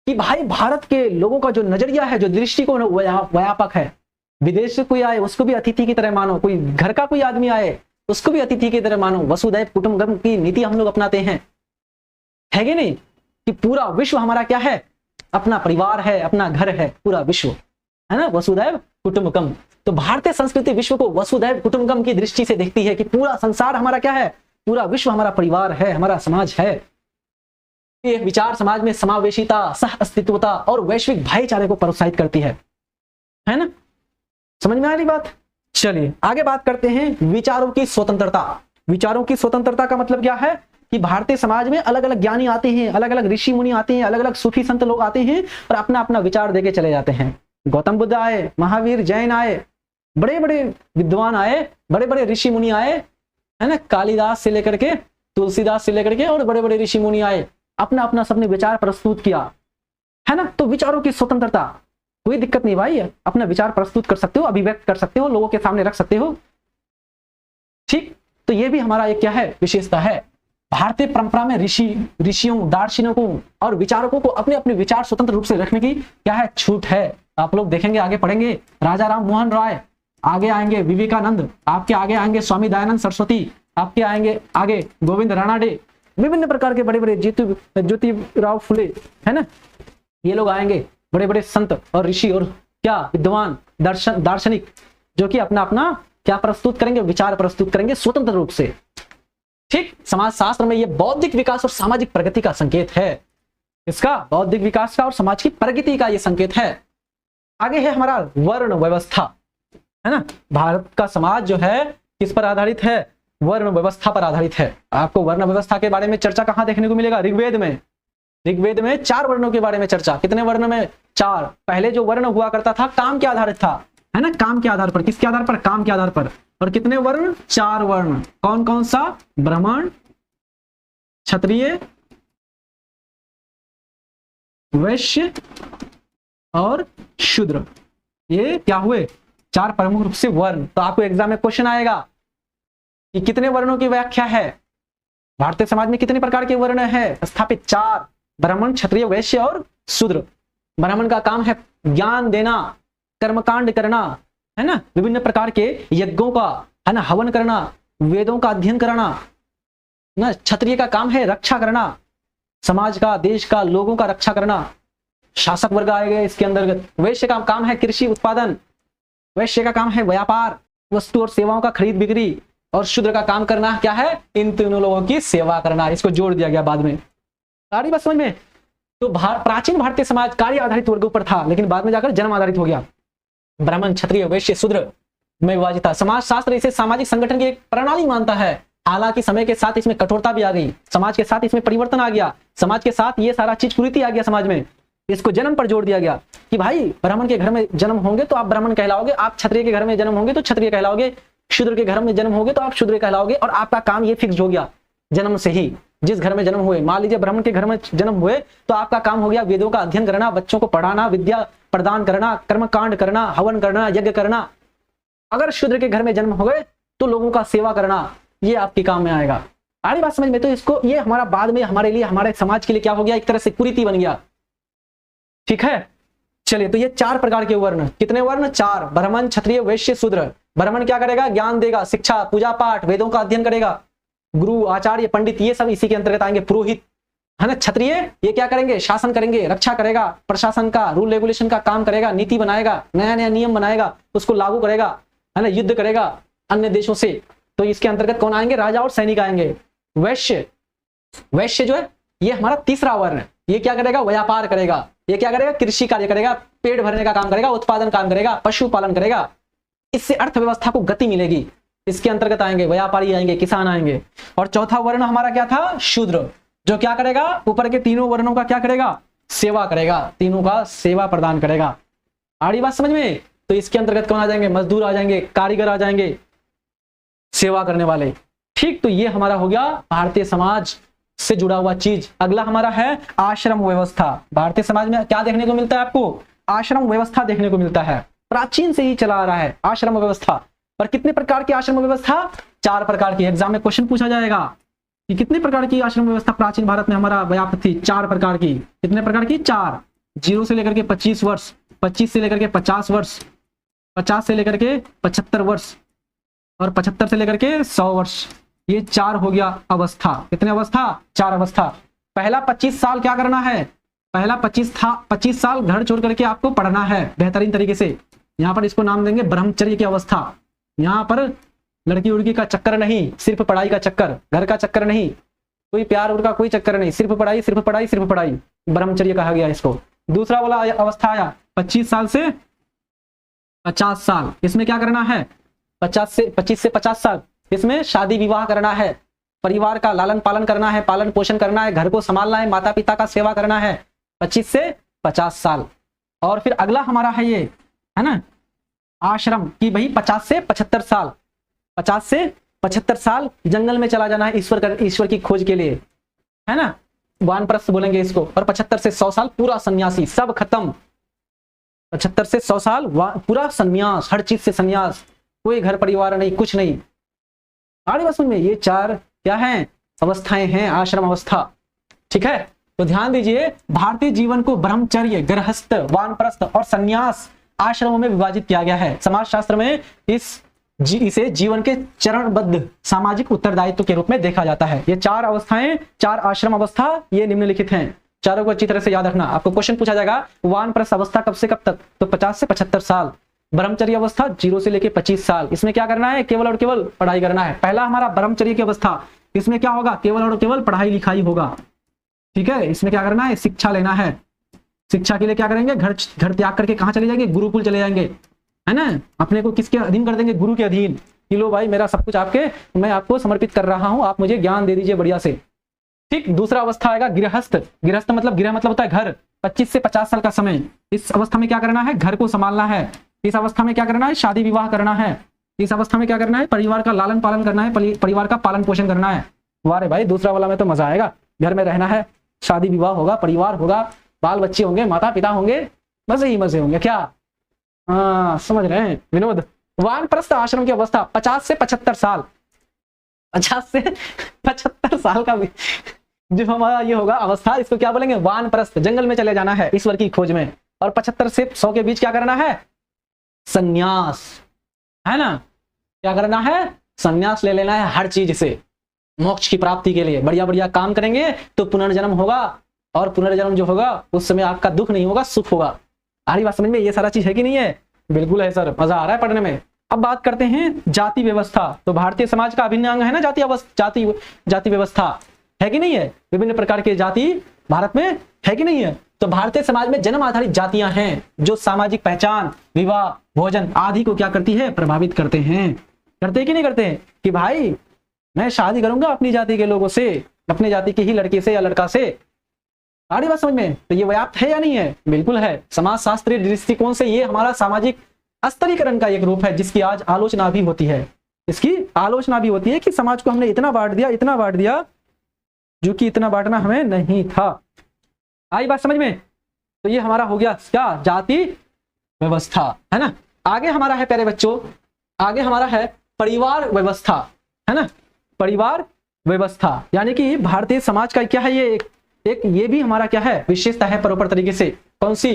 कि भाई भारत के लोगों का जो नजरिया है, जो दृष्टिकोण है, व्यापक है। विदेश से कोई आए उसको भी अतिथि की तरह मानो, कोई घर का कोई आदमी आए उसको भी अतिथि की तरह मानो। वसुधैव कुटुंबकम की नीति हम लोग अपनाते हैं, है कि नहीं, कि पूरा विश्व हमारा क्या है, अपना परिवार है, अपना घर है, पूरा विश्व, है ना, वसुधैव कुटुंबकम। तो भारतीय संस्कृति विश्व को वसुधैव कुटुंबकम की दृष्टि से देखती है कि पूरा संसार हमारा क्या है, पूरा विश्व हमारा परिवार है, हमारा समाज है। ये विचार समाज में समावेशिता, सह अस्तित्वता और वैश्विक भाईचारे को प्रोत्साहित करती है ना। समझ में आ रही बात। चलिए आगे बात करते हैं विचारों की स्वतंत्रता। विचारों की स्वतंत्रता का मतलब क्या है कि भारतीय समाज में अलग अलग ज्ञानी आते हैं, अलग अलग ऋषि मुनि आते हैं, अलग अलग सूफी संत लोग आते हैं और अपना अपना विचार देके चले जाते हैं। गौतम बुद्ध आए, महावीर जैन आए, बड़े बड़े विद्वान आए, बड़े बड़े ऋषि मुनि आए, है ना, कालिदास से लेकर के तुलसीदास से लेकर के और बड़े बड़े ऋषि मुनि आए, अपना अपना सबने विचार प्रस्तुत किया, है ना। तो विचारों की स्वतंत्रता, कोई दिक्कत नहीं भाई, अपना विचार प्रस्तुत कर सकते हो, अभिव्यक्त कर सकते हो, लोगों के सामने रख सकते हो। ठीक, तो ये भी हमारा एक क्या है, विशेषता है। भारतीय परंपरा में ऋषियों, दार्शनिकों और विचारकों को अपने अपने विचार स्वतंत्र रूप से रखने की क्या है, छूट है। आप लोग देखेंगे, आगे पढ़ेंगे, राजा राम मोहन राय, आगे आएंगे विवेकानंद, आपके आगे आएंगे स्वामी दयानंद सरस्वती, आपके आएंगे आगे गोविंद रानाडे, विभिन्न प्रकार के बड़े बड़े ज्योतिराव फुले, है ना, ये लोग आएंगे, बड़े बड़े संत और ऋषि और क्या विद्वान दार्शनिक, जो कि अपना अपना क्या प्रस्तुत करेंगे, विचार प्रस्तुत करेंगे स्वतंत्र रूप से। ठीक, समाज शास्त्र में यह बौद्धिक विकास और सामाजिक प्रगति का संकेत है। इसका बौद्धिक विकास का और समाज की प्रगति का यह संकेत है। आगे है हमारा वर्ण व्यवस्था, है ना। भारत का समाज जो है किस पर आधारित है, वर्ण व्यवस्था पर आधारित है। आपको वर्ण व्यवस्था के बारे में चर्चा कहां देखने को मिलेगा, ऋग्वेद में। ऋग्वेद में 4 वर्णों के बारे में चर्चा। कितने वर्ण में, 4। पहले जो वर्ण हुआ करता था काम के आधारित था, है ना, काम के आधार पर, किसके आधार पर, काम के आधार पर। और कितने वर्ण, 4 वर्ण। कौन कौन सा, ब्राह्मण, क्षत्रिय, वैश्य और शूद्र। ये क्या हुए, 4 प्रमुख रूप से वर्ण। तो आपको एग्जाम में क्वेश्चन आएगा कि कितने वर्णों की व्याख्या है, भारतीय समाज में कितने प्रकार के वर्ण है स्थापित, 4, ब्राह्मण, क्षत्रिय, वैश्य और शूद्र। ब्राह्मण का काम है ज्ञान देना, कर्मकांड करना, है ना, विभिन्न प्रकार के यज्ञों का, है ना, हवन करना, वेदों का अध्ययन करना ना। क्षत्रिय का काम है रक्षा करना, समाज का, देश का, लोगों का रक्षा करना। शासक वर्ग आएगा इसके अंतर्गत। वैश्य का काम है कृषि उत्पादन, वैश्य का काम है व्यापार, वस्तु और सेवाओं का खरीद बिक्री। और शूद्र का काम करना क्या है, इन तीनों लोगों की सेवा करना। इसको जोड़ दिया गया बाद में। सारी बात समझ में। तो प्राचीन भारतीय समाज कार्य आधारित वर्गों पर था, लेकिन बाद में जाकर जन्म आधारित हो गया। ब्राह्मण, क्षत्रिय, वैश्य, शूद्र में विभाजित था। समाज शास्त्र इसे सामाजिक संगठन की एक प्रणाली मानता है। हालांकि समय के साथ इसमें कठोरता भी आ गई, समाज के साथ इसमें परिवर्तन आ गया, समाज के साथ ये सारा चीज कुरीति आ गया समाज में। इसको जन्म पर जोड़ दिया गया कि भाई ब्राह्मण के घर में जन्म होंगे तो आप ब्राह्मण कहलाओगे, आप क्षत्रिय के घर में जन्म होंगे तो क्षत्रिय कहलाओगे, शूद्र के घर में जन्म होगे तो आप शूद्र कहलाओगे। और आपका काम ये फिक्स हो गया जन्म से ही। जिस घर में जन्म हुए, मान लीजिए ब्राह्मण के घर में जन्म हुए, तो आपका काम हो गया वेदों का अध्ययन करना, बच्चों को पढ़ाना, विद्या प्रदान करना, कर्मकांड करना, हवन करना, यज्ञ करना। अगर शूद्र के घर में जन्म हो गए तो लोगों का सेवा करना, ये आपके काम में आएगा। आ रही बात समझ में। तो इसको, ये हमारा बाद में हमारे लिए, हमारे समाज के लिए क्या हो गया, एक तरह से कुरीति बन गया। ठीक है, चलिए। तो ये 4 प्रकार के वर्ण, कितने वर्ण, 4, ब्राह्मण, क्षत्रिय, वैश्य, शूद्र। ब्राह्मण क्या करेगा, ज्ञान देगा, शिक्षा, पूजा पाठ, वेदों का अध्ययन करेगा। गुरु, आचार्य, पंडित, ये सब इसी के अंतर्गत आएंगे। पुरोहित, है ना। क्षत्रिय ये क्या करेंगे, शासन करेंगे, रक्षा करेगा, प्रशासन का, रूल रेगुलेशन का काम करेगा, नीति बनाएगा, नया नया नियम बनाएगा, उसको लागू करेगा, है ना, युद्ध करेगा अन्य देशों से। तो इसके अंतर्गत कौन आएंगे, राजा और सैनिक आएंगे। वैश्य, वैश्य जो है ये हमारा तीसरा वर्ण है। ये क्या करेगा, व्यापार करेगा, ये क्या करेगा, कृषि कार्य करेगा, पेट भरने का काम करेगा, उत्पादन काम करेगा, पशुपालन करेगा। इससे अर्थव्यवस्था को गति मिलेगी। इसके अंतर्गत आएंगे व्यापारी आएंगे, किसान आएंगे। और चौथा वर्ण हमारा क्या था, शूद्र, जो क्या करेगा, ऊपर के तीनों वर्णों का क्या करेगा, सेवा करेगा, तीनों का सेवा प्रदान करेगा। आड़ी बात समझ में। तो इसके अंतर्गत कौन आ जाएंगे, मजदूर आ जाएंगे, कारीगर आ जाएंगे, सेवा करने वाले। ठीक, तो ये हमारा हो गया भारतीय समाज से जुड़ा हुआ चीज। अगला हमारा है आश्रम व्यवस्था। भारतीय समाज में क्या देखने को मिलता है आपको, आश्रम व्यवस्था देखने को मिलता है। प्राचीन से ही चला आ रहा है आश्रम व्यवस्था। पर कितने प्रकार की आश्रम व्यवस्था, 4 प्रकार की। एग्जाम में क्वेश्चन पूछा जाएगा कि कितने प्रकार की आश्रम व्यवस्था प्राचीन भारत में हमारा व्याप्त थी। 4 प्रकार की। कितने प्रकार की, 4। 0 से लेकर के 25 वर्ष, 25 से लेकर के 50 वर्ष, 50 से लेकर के 75 वर्ष और 75 से लेकर के 100 वर्ष। ये 4 हो गया अवस्था। कितने अवस्था, 4 अवस्था। पहला 25 साल क्या करना है, पहला 25 साल घर छोड़ करके आपको पढ़ना है बेहतरीन तरीके से। यहाँ पर इसको नाम देंगे ब्रह्मचर्य की अवस्था। यहाँ पर लड़की उड़की का चक्कर नहीं, सिर्फ पढ़ाई का चक्कर, घर का चक्कर नहीं, कोई प्यार उड़ का कोई चक्कर नहीं, सिर्फ पढ़ाई, सिर्फ पढ़ाई, सिर्फ पढ़ाई। ब्रह्मचर्य कहा गया इसको। दूसरा वाला अवस्था आया 25 साल से 50 साल। इसमें क्या करना है, 25 से 50 साल, इसमें शादी विवाह करना है, परिवार का लालन पालन करना है, पालन पोषण करना है, घर को संभालना है, माता पिता का सेवा करना है। 25 से 50 साल। और फिर अगला हमारा है ये, है ना, आश्रम की भाई 50 से 75 साल। 50 से 75 साल जंगल में चला जाना है ईश्वर की खोज के लिए, है ना, वानप्रस्थ बोलेंगे इसको। और 75 से 100 साल पूरा सन्यासी, सब खत्म। 75 से 100 साल पूरा सन्यास, हर चीज से सन्यास, कोई घर परिवार नहीं, कुछ नहीं। आगे बस में ये 4 क्या हैं, अवस्थाएं हैं आश्रम अवस्था। ठीक है, तो ध्यान दीजिए, भारतीय जीवन को ब्रह्मचर्य, गृहस्थ, वानप्रस्थ और सन्यास आश्रमों में विभाजित किया गया है। समाज शास्त्र में इसे जीवन के चरणबद्ध सामाजिक उत्तरदायित्व के रूप में देखा जाता है। ये 4 अवस्थाएं, 4 आश्रम अवस्था, ये निम्नलिखित हैं। चारों को अच्छी तरह से याद रखना। आपको क्वेश्चन पूछा जाएगा वानप्रस्थ अवस्था कब से कब तक, तो 50 से 75 साल। ब्रह्मचर्य अवस्था 0 से लेकर 25 साल। इसमें क्या करना है, केवल और केवल पढ़ाई करना है। पहला हमारा ब्रह्मचर्य की अवस्था, इसमें क्या होगा, केवल और केवल पढ़ाई लिखाई होगा। ठीक है, इसमें क्या करना है, शिक्षा लेना है। शिक्षा के लिए क्या करेंगे, घर त्याग करके कहाँ चले जाएंगे, गुरुकुल चले जाएंगे, है ना। अपने को किसके अधीन कर देंगे, गुरु के अधीन, कि लो भाई मेरा सब कुछ आपके, मैं आपको समर्पित कर रहा हूं, आप मुझे ज्ञान दे दीजिए बढ़िया से। ठीक, दूसरा अवस्था आएगा गृहस्थ। गृहस्थ मतलब, गृह मतलब होता है घर। 25 से 50 साल का समय। इस अवस्था में क्या करना है, घर को संभालना है। इस अवस्था में क्या करना है, शादी विवाह करना है। इस अवस्था में क्या करना है, परिवार का लालन पालन करना है, परिवार का पालन पोषण करना है। वारे भाई, दूसरा वाला में तो मजा आएगा, घर में रहना है, शादी विवाह होगा, परिवार होगा, बाल बच्चे होंगे, माता पिता होंगे, मजे ही मजे होंगे। क्या हाँ, समझ रहे हैं विनोद। वानप्रस्थ आश्रम की अवस्था 50 से 75 साल। 50 से 75 साल का जो हमारा ये होगा अवस्था, इसको क्या बोलेंगे, वानप्रस्थ। जंगल में चले जाना है ईश्वर की खोज में। और 75 से 100 के बीच क्या करना है, संन्यास, है ना। क्या करना है? संन्यास ले लेना है हर चीज से मोक्ष की प्राप्ति के लिए। बढ़िया बढ़िया काम करेंगे तो पुनर्जन्म होगा, और पुनर्जन्म जो होगा उस समय आपका दुख नहीं होगा, सुख होगा। आ रही बात समझ में? ये सारा चीज है कि नहीं है? बिल्कुल है सर, मजा आ रहा है पढ़ने में। अब बात करते हैं जाति व्यवस्था। तो भारतीय समाज का अभिन्न अंग है ना जाति व्यवस्था, है कि नहीं है? विभिन्न प्रकार के जाति भारत में है कि नहीं है? तो भारतीय समाज में जन्म आधारित जातियां हैं जो सामाजिक पहचान, विवाह, भोजन आदि को क्या करती है? प्रभावित करते हैं। करते कि नहीं करते हैं? कि भाई मैं शादी करूंगा अपनी जाति के लोगों से, अपनी जाति के ही लड़के से या लड़का से। आ रही बात समझ में? तो ये व्याप्त है या नहीं है? बिल्कुल है। समाज शास्त्रीय दृष्टिकोण से ये हमारा सामाजिक स्तरीकरण का एक रूप है जिसकी आज आलोचना भी होती है। इसकी आलोचना भी होती है कि समाज को हमने इतना बांट दिया जो कि इतना बांटना हमें नहीं था। आई बात समझ में? तो ये हमारा हो गया क्या? जाति व्यवस्था, है ना। आगे हमारा है प्यारे बच्चों, आगे हमारा है परिवार व्यवस्था, है ना। परिवार व्यवस्था यानी कि भारतीय समाज का क्या है? ये भी हमारा क्या है? विशेषता है प्रॉपर तरीके से। कौन सी?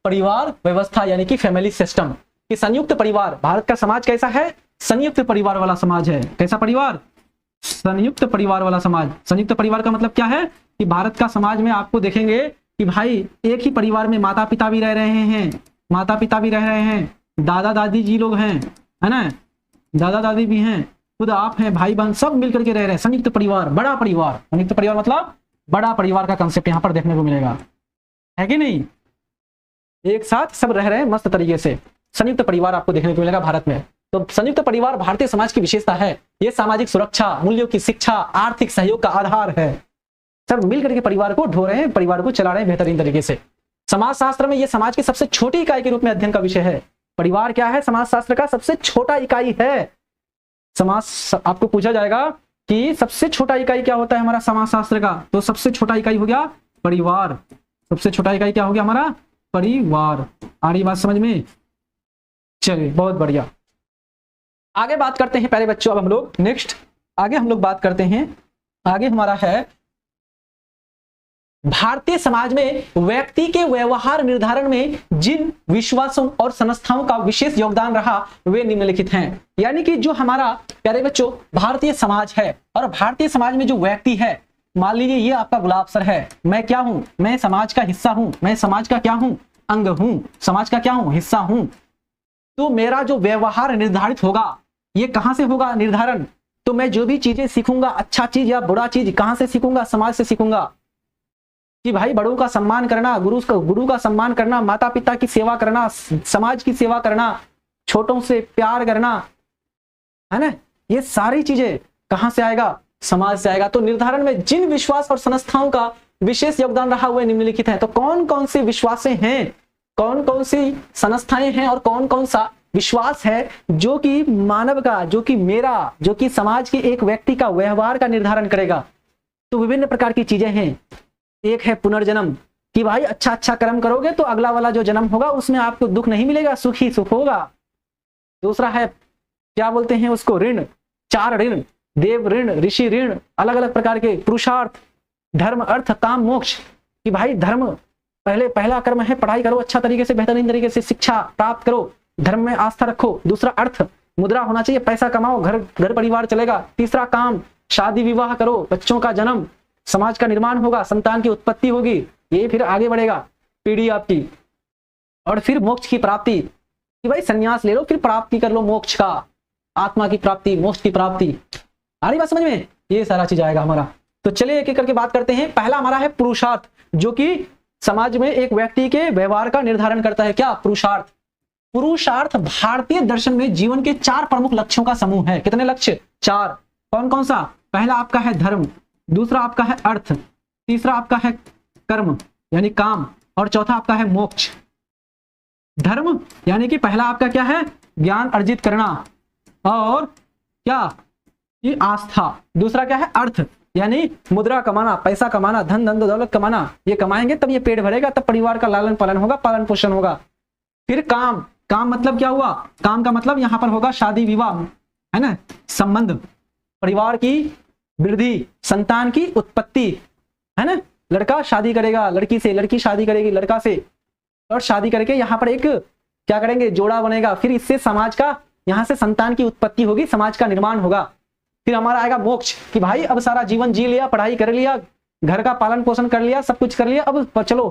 परिवार व्यवस्था यानी कि फैमिली सिस्टम, कि संयुक्त परिवार। भारत का समाज कैसा है? संयुक्त परिवार वाला समाज है। कैसा परिवार? संयुक्त परिवार वाला समाज। संयुक्त परिवार का मतलब क्या है? कि भारत का समाज में आपको देखेंगे कि भाई एक ही परिवार में माता पिता भी रह रहे हैं, दादा दादी जी लोग हैं, है ना, दादा दादी भी हैं, खुद आप हैं, भाई बहन सब मिलकर के रह रहे हैं। संयुक्त परिवार, बड़ा परिवार। संयुक्त परिवार मतलब बड़ा परिवार का कंसेप्ट यहाँ पर देखने को मिलेगा, है कि नहीं? एक साथ सब रह रहे हैं मस्त तरीके से। संयुक्त परिवार आपको देखने को मिलेगा भारत में। तो संयुक्त परिवार भारतीय समाज की विशेषता है। ये सामाजिक सुरक्षा, मूल्यों की शिक्षा, आर्थिक सहयोग का आधार है। सब मिलकर के परिवार को ढो रहे हैं, परिवार को चला रहे हैं बेहतरीन तरीके से। समाज शास्त्र में ये समाज की सबसे छोटी इकाई के रूप में अध्ययन का विषय है। परिवार क्या है? समाज शास्त्र का सबसे छोटा इकाई है। समाज आपको पूछा जाएगा कि सबसे छोटा इकाई क्या होता है हमारा समाज शास्त्र का, तो सबसे छोटा इकाई हो गया परिवार। सबसे छोटा इकाई क्या हो गया हमारा? परिवार। आ रही बात समझ में? चलिए बहुत बढ़िया। आगे बात करते हैं प्यारे बच्चों, अब हम लोग नेक्स्ट आगे हम लोग बात करते हैं। आगे हमारा है भारतीय समाज में व्यक्ति के व्यवहार निर्धारण में जिन विश्वासों और संस्थाओं का विशेष योगदान रहा वे निम्नलिखित हैं। यानी कि जो हमारा प्यारे बच्चों भारतीय समाज है, और भारतीय समाज में जो व्यक्ति है, मान लीजिए ये आपका गुलाब सर है, मैं क्या हूं? मैं समाज का हिस्सा हूं। मैं समाज का क्या हूं? अंग हूं। समाज का क्या हूं? हिस्सा हूं। तो मेरा जो व्यवहार निर्धारित होगा, ये कहां से होगा निर्धारण? तो मैं जो भी चीजें सीखूंगा, अच्छा चीज या बुरा चीज, कहां से सीखूंगा? समाज से सीखूंगा। कि भाई बड़ों का सम्मान करना, गुरु का सम्मान करना, माता पिता की सेवा करना, समाज की सेवा करना, छोटों से प्यार करना, है ना, ये सारी चीजें कहां से आएगा? समाज से आएगा। तो निर्धारण में जिन विश्वास और संस्थाओं का विशेष योगदान रहा हुए निम्नलिखित है। तो कौन कौन सी विश्वासें हैं, कौन कौन सी संस्थाएं हैं और कौन कौन सा विश्वास है जो कि मानव का, जो कि मेरा, जो कि समाज के एक व्यक्ति का व्यवहार का निर्धारण करेगा। तो विभिन्न प्रकार की चीजें हैं। एक है पुनर्जन्म, कि भाई अच्छा अच्छा कर्म करोगे तो अगला वाला जो जन्म होगा उसमें आपको दुख नहीं मिलेगा, सुख ही सुख होगा। दूसरा है क्या बोलते हैं उसको? ऋण। 4 ऋण, देव ऋण, ऋषि ऋण, अलग अलग प्रकार के पुरुषार्थ, धर्म, अर्थ, काम, मोक्ष। कि भाई धर्म पहला कर्म है, पढ़ाई करो अच्छा तरीके से, बेहतरीन तरीके से शिक्षा प्राप्त करो, धर्म में आस्था रखो। दूसरा अर्थ, मुद्रा होना चाहिए, पैसा कमाओ, घर परिवार चलेगा। तीसरा काम, शादी विवाह करो, बच्चों का जन्म, समाज का निर्माण होगा, संतान की उत्पत्ति होगी, ये फिर आगे बढ़ेगा पीढ़ी आपकी। और फिर मोक्ष की प्राप्ति, कि भाई संन्यास ले लो फिर प्राप्ति कर लो मोक्ष का, आत्मा की प्राप्ति, मोक्ष की प्राप्ति। आ रही बात समझ में? ये सारा चीज आएगा हमारा। तो चलिए एक एक करके बात करते हैं। पहला हमारा है पुरुषार्थ, जो कि समाज में एक व्यक्ति के व्यवहार का निर्धारण करता है। क्या? पुरुषार्थ। पुरुषार्थ भारतीय दर्शन में जीवन के 4 प्रमुख लक्ष्यों का समूह है। कितने लक्ष्य? 4। कौन कौन सा? पहला आपका है धर्म, दूसरा आपका है अर्थ, तीसरा आपका है कर्म यानी काम, और चौथा आपका है मोक्ष। धर्म यानी कि पहला आपका क्या है? ज्ञान अर्जित करना, और क्या? ये आस्था। दूसरा क्या है? अर्थ यानी मुद्रा कमाना, पैसा कमाना, धन दौलत कमाना। ये कमाएंगे तब ये पेट भरेगा, तब परिवार का लालन पालन होगा, पालन पोषण होगा। फिर काम। काम मतलब क्या हुआ? काम का मतलब यहाँ पर होगा शादी विवाह, है ना, संबंध, परिवार की वृद्धि, संतान की उत्पत्ति, है ना। लड़का शादी करेगा लड़की से, लड़की शादी करेगी लड़का से, और शादी करके यहाँ पर एक क्या करेंगे, जोड़ा बनेगा, फिर इससे समाज का, यहां से संतान की उत्पत्ति होगी, समाज का निर्माण होगा। फिर हमारा आएगा मोक्ष कि भाई अब सारा जीवन जी लिया, पढ़ाई कर लिया, घर का पालन पोषण कर लिया, सब कुछ कर लिया, अब चलो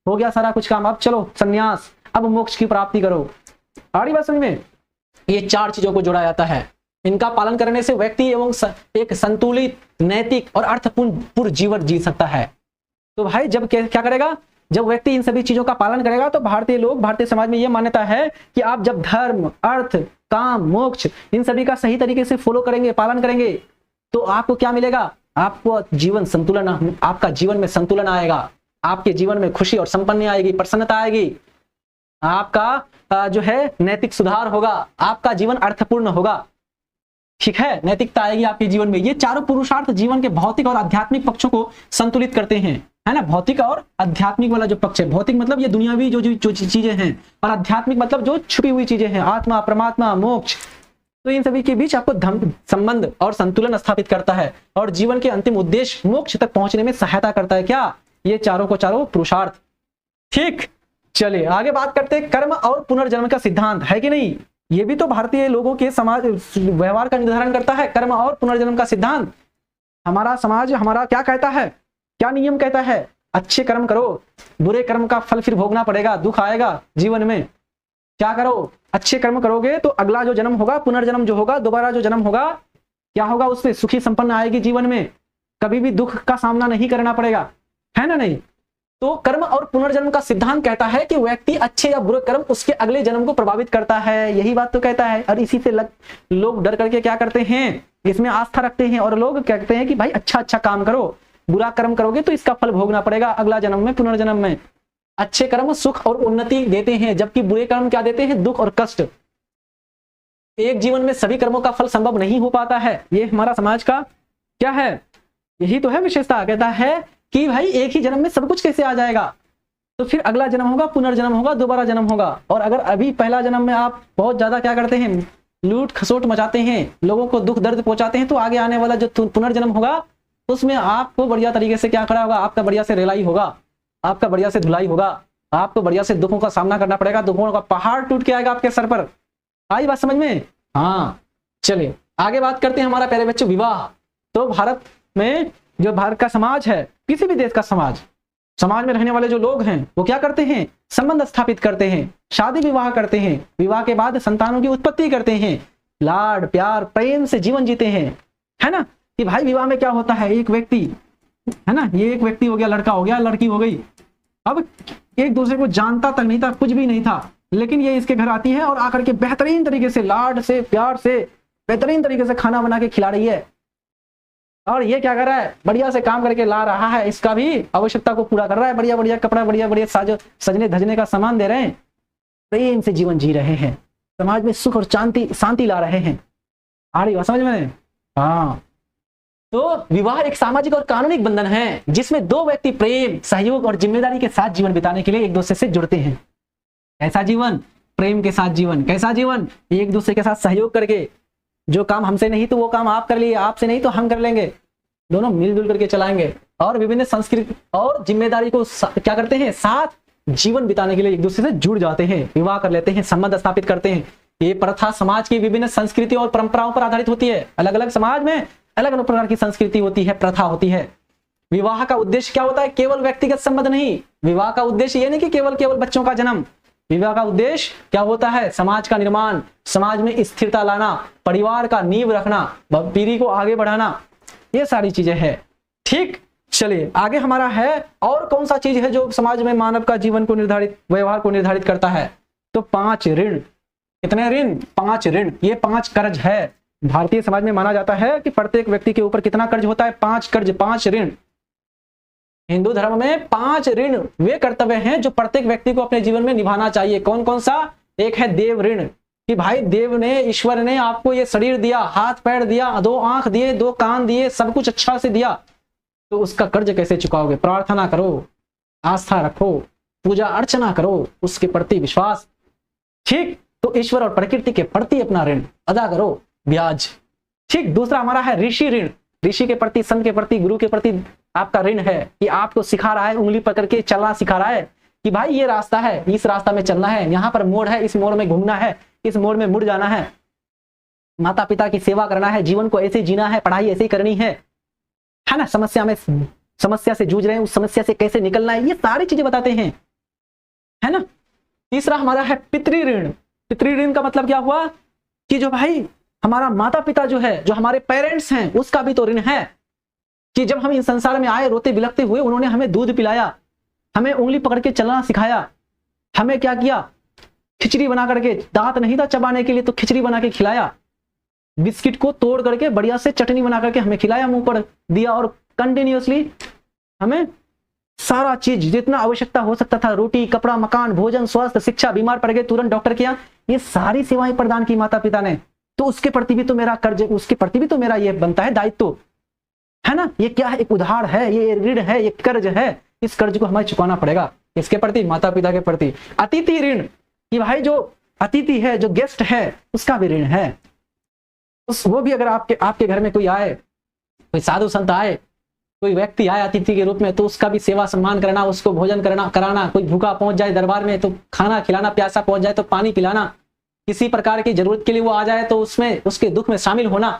हो गया सारा कुछ काम, अब चलो संन्यास, अब मोक्ष की प्राप्ति करो। आ रही बात समझ में? ये 4 चीजों को जोड़ा जाता है। इनका पालन करने से व्यक्ति एवं एक संतुलित, नैतिक और अर्थपूर्ण जीवन जी सकता है। तो भाई जब क्या करेगा, जब व्यक्ति इन सभी चीजों का पालन करेगा तो भारतीय समाज में यह मान्यता है कि आप जब धर्म, अर्थ, काम, मोक्ष इन सभी का सही तरीके से फॉलो करेंगे, पालन करेंगे, तो आपको क्या मिलेगा, आपको जीवन संतुलन, आपका जीवन में संतुलन आएगा, आपके जीवन में खुशी और संपन्न आएगी, प्रसन्नता आएगी, आपका जो है नैतिक सुधार होगा, आपका जीवन अर्थपूर्ण होगा। ठीक है, नैतिकता आएगी आपके जीवन में। ये चारों पुरुषार्थ जीवन के भौतिक और आध्यात्मिक पक्षों को संतुलित करते हैं, है ना। भौतिक और आध्यात्मिक वाला जो पक्ष है, भौतिक मतलब ये दुनियावी जो चीजें हैं, और आध्यात्मिक मतलब जो छुपी हुई चीजें हैं, आत्मा, परमात्मा, मोक्ष, तो इन सभी के बीच आपको संबंध और संतुलन स्थापित करता है और जीवन के अंतिम उद्देश्य मोक्ष तक पहुंचने में सहायता करता है। क्या? ये चारों पुरुषार्थ। ठीक, चलिए आगे बात करते हैं। कर्म और पुनर्जन्म का सिद्धांत है कि नहीं, ये भी तो भारतीय लोगों के समाज व्यवहार का निर्धारण करता है। कर्म और पुनर्जन्म का सिद्धांत, हमारा समाज हमारा क्या कहता है, क्या नियम कहता है, अच्छे कर्म करो, बुरे कर्म का फल फिर भोगना पड़ेगा, दुख आएगा जीवन में। क्या करो, अच्छे कर्म करोगे तो अगला जो जन्म होगा, पुनर्जन्म जो होगा, दोबारा जो जन्म होगा, क्या होगा, उससे सुखी संपन्न आएगी जीवन में, कभी भी दुख का सामना नहीं करना पड़ेगा, है ना। नहीं तो कर्म और पुनर्जन्म का सिद्धांत कहता है कि व्यक्ति अच्छे या बुरे कर्म उसके अगले जन्म को प्रभावित करता है, यही बात तो कहता है। और इसी से लोग डर करके क्या करते हैं, इसमें आस्था रखते हैं और लोग कहते हैं कि भाई अच्छा काम करो, बुरा कर्म करोगे तो इसका फल भोगना पड़ेगा अगला जन्म में, पुनर्जन्म में। अच्छे कर्म सुख और उन्नति देते हैं, जबकि बुरे कर्म क्या देते हैं, दुख और कष्ट। एक जीवन में सभी कर्मों का फल संभव नहीं हो पाता है, ये हमारा समाज का क्या है, यही तो है विशेषता। कहता है कि भाई एक ही जन्म में सब कुछ कैसे आ जाएगा, तो फिर अगला जन्म होगा, पुनर्जन्म होगा, दोबारा जन्म होगा। और अगर अभी पहला जन्म में आप बहुत ज्यादा क्या करते हैं, लूट खसोट मचाते हैं, लोगों को दुख दर्द पहुंचाते हैं, तो आगे आने वाला जो पुनर्जन्म होगा उसमें आपको बढ़िया तरीके से क्या खड़ा होगा, आपका बढ़िया से रेलाई होगा, आपका बढ़िया से धुलाई होगा, आपको बढ़िया से दुखों का सामना करना पड़ेगा, दुखों का पहाड़ टूट के आएगा आपके सर पर। आई बात समझ में? हाँ, चलिए आगे बात करते हैं हमारा प्यारे बच्चों, विवाह। तो भारत में जो भारत का समाज है, किसी भी देश का समाज में रहने वाले जो लोग हैं वो क्या करते हैं, संबंध स्थापित करते हैं, शादी विवाह करते हैं, विवाह के बाद संतानों की उत्पत्ति करते हैं, लाड प्यार प्रेम से जीवन जीते हैं, है ना। कि भाई विवाह में क्या होता है, एक व्यक्ति है ना, ये एक व्यक्ति हो गया, लड़का हो गया, लड़की हो गई, अब एक दूसरे को जानता तक नहीं था, कुछ भी नहीं था, लेकिन ये इसके घर आती है और आकर के बेहतरीन तरीके से लाड से प्यार से बेहतरीन तरीके से खाना बना के खिला रही है, और ये क्या कर रहा है, बढ़िया से काम करके ला रहा है, इसका भी आवश्यकता को पूरा कर रहा है, बढ़िया बढ़िया कपड़ा, बढ़िया बढ़िया सजने धजने का सामान दे रहे हैं, प्रेम से जीवन जी रहे हैं, समाज में सुख और शांति ला रहे हैं। आ रही बात समझ में? हाँ, तो विवाह एक सामाजिक और कानूनिक बंधन है जिसमें दो व्यक्ति प्रेम, सहयोग और जिम्मेदारी के साथ जीवन बिताने के लिए एक दूसरे से जुड़ते हैं। कैसा जीवन? प्रेम के साथ जीवन। कैसा जीवन? एक दूसरे के साथ सहयोग करके, जो काम हमसे नहीं तो वो काम आप कर लिए, आपसे नहीं तो हम कर लेंगे, दोनों मिलजुल करके चलाएंगे, और विभिन्न संस्कृति और जिम्मेदारी को क्या करते हैं, साथ जीवन बिताने के लिए एक दूसरे से जुड़ जाते हैं, विवाह कर लेते हैं, संबंध स्थापित करते हैं। ये प्रथा समाज की विभिन्न संस्कृतियों और परंपराओं पर आधारित होती है। अलग अलग समाज में अलग अलग प्रकार की संस्कृति होती है, प्रथा होती है। विवाह का उद्देश्य क्या होता है? केवल व्यक्तिगत संबंध नहीं, विवाह का उद्देश्य ये नहीं कि केवल बच्चों का जन्म। विवाह का उद्देश्य क्या होता है? समाज का निर्माण, समाज में स्थिरता लाना, परिवार का नींव रखना, पीढ़ी को आगे बढ़ाना, ये सारी चीजें हैं। ठीक, चलिए आगे हमारा है, और कौन सा चीज है जो समाज में मानव का जीवन को निर्धारित, व्यवहार को निर्धारित करता है? तो 5 ऋण। कितने ऋण? 5 ऋण। ये 5 कर्ज है। भारतीय समाज में माना जाता है कि प्रत्येक व्यक्ति के ऊपर कितना कर्ज होता है? 5 कर्ज, 5 ऋण। हिंदू धर्म में 5 ऋण वे कर्तव्य हैं जो प्रत्येक व्यक्ति को अपने जीवन में निभाना चाहिए। कौन कौन सा? एक है देव ऋण, कि भाई देव ने, ईश्वर ने आपको ये शरीर दिया, हाथ पैर दिया, 2 आंख दिए, 2 कान दिए, सब कुछ अच्छा से दिया, तो उसका कर्ज कैसे चुकाओगे? प्रार्थना करो, आस्था रखो, पूजा अर्चना करो, उसके प्रति विश्वास। ठीक, तो ईश्वर और प्रकृति के प्रति अपना ऋण अदा करो, ब्याज। ठीक, दूसरा हमारा है ऋषि ऋण। ऋषि के प्रति, संत के प्रति, गुरु के प्रति आपका ऋण है कि आपको सिखा रहा है, उंगली पकड़ के चलना सिखा रहा है कि भाई ये रास्ता है, इस रास्ता में चलना है, यहाँ पर मोड़ है, इस मोड़ में घूमना है, इस मोड़ में मुड़ जाना है, माता पिता की सेवा करना है, जीवन को ऐसे जीना है, पढ़ाई ऐसे करनी है ना, समस्या से जूझ रहे हैं, उस समस्या से कैसे निकलना है, ये सारी चीजें बताते हैं, है ना। तीसरा हमारा है पितृ ऋण। पितृ ऋण का मतलब क्या हुआ कि जो भाई हमारा माता पिता जो है, जो हमारे पेरेंट्स हैं, उसका भी तो ऋण है कि जब हम इस संसार में आए रोते बिलखते हुए, उन्होंने हमें दूध पिलाया, हमें उंगली पकड़ के चलना सिखाया, हमें क्या किया, खिचड़ी बना करके, दांत नहीं था चबाने के लिए तो खिचड़ी बना के खिलाया, बिस्किट को तोड़ करके बढ़िया से चटनी बना करके हमें खिलाया, मुंह पर दिया, और कंटिन्यूअसली हमें सारा चीज जितना आवश्यकता हो सकता था, रोटी, कपड़ा, मकान, भोजन, स्वास्थ्य, शिक्षा, बीमार पड़ गए तुरंत डॉक्टर के यहाँ, ये सारी सेवाएं प्रदान की माता पिता ने। तो उसके प्रति भी तो मेरा कर्ज, उसके प्रति भी तो मेरा ये बनता है दायित्व, है ना। ये क्या है, एक उधार है, ये ऋण है, ये कर्ज है, इस कर्ज को हमें चुकाना पड़ेगा, इसके प्रति, माता पिता के प्रति। अतिथि ऋण, कि भाई जो अतिथि है, जो गेस्ट है, उसका भी ऋण है। वो भी अगर आपके घर में कोई आए, कोई साधु संत आए, कोई व्यक्ति आए अतिथि के रूप में, तो उसका भी सेवा सम्मान करना, उसको भोजन कराना, कोई भूखा पहुंच जाए दरबार में तो खाना खिलाना, प्यासा पहुंच जाए तो पानी पिलाना, किसी प्रकार की जरूरत के लिए वो आ जाए तो उसमें उसके दुख में शामिल होना,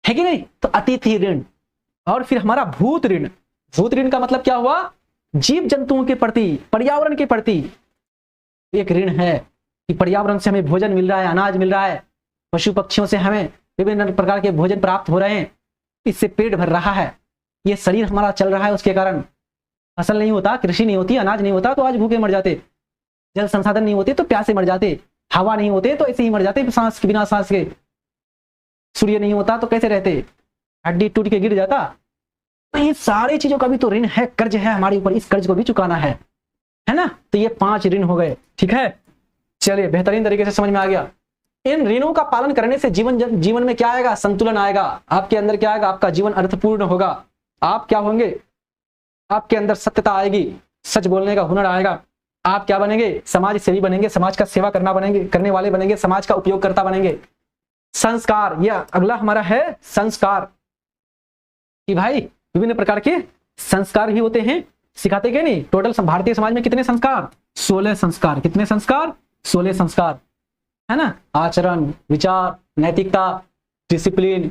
है कि नहीं। तो अतिथि ऋण। और फिर हमारा भूत ऋण। भूत ऋण का मतलब क्या हुआ, जीव जंतुओं के प्रति, पर्यावरण के प्रति एक ऋण है कि पर्यावरण से हमें भोजन मिल रहा है, अनाज मिल रहा है, पशु पक्षियों से हमें विभिन्न प्रकार के भोजन प्राप्त हो रहे हैं, इससे पेट भर रहा है, ये शरीर हमारा चल रहा है, उसके कारण फसल नहीं होता, कृषि नहीं होती, अनाज नहीं होता तो आज भूखे मर जाते, जल संसाधन नहीं होते तो प्यासे मर जाते, हवा नहीं होते तो ऐसे ही मर जाते सांस के बिना सांस के, सूर्य नहीं होता तो कैसे रहते, हड्डी टूट के गिर जाता। तो ये सारी चीजों का भी तो ऋण है, कर्ज है हमारे ऊपर, इस कर्ज को भी चुकाना है ना। तो ये 5 ऋण हो गए, ठीक है। चलिए, बेहतरीन तरीके से समझ में आ गया। इन ऋणों का पालन करने से जीवन में क्या आएगा, संतुलन आएगा, आपके अंदर क्या आएगा, आपका जीवन अर्थपूर्ण होगा, आप क्या होंगे, आपके अंदर सत्यता आएगी, सच बोलने का हुनर आएगा, आप क्या बनेंगे, समाज सेवी बनेंगे, समाज का सेवा करने वाले बनेंगे, समाज का उपयोगकर्ता बनेंगे। संस्कार, यह अगला हमारा है संस्कार, कि भाई विभिन्न प्रकार के संस्कार भी होते हैं, सिखाते क्या नहीं। टोटल भारतीय समाज में कितने संस्कार, 16 संस्कार। कितने संस्कार, 16 संस्कार, है ना। आचरण, विचार, नैतिकता, डिसिप्लिन,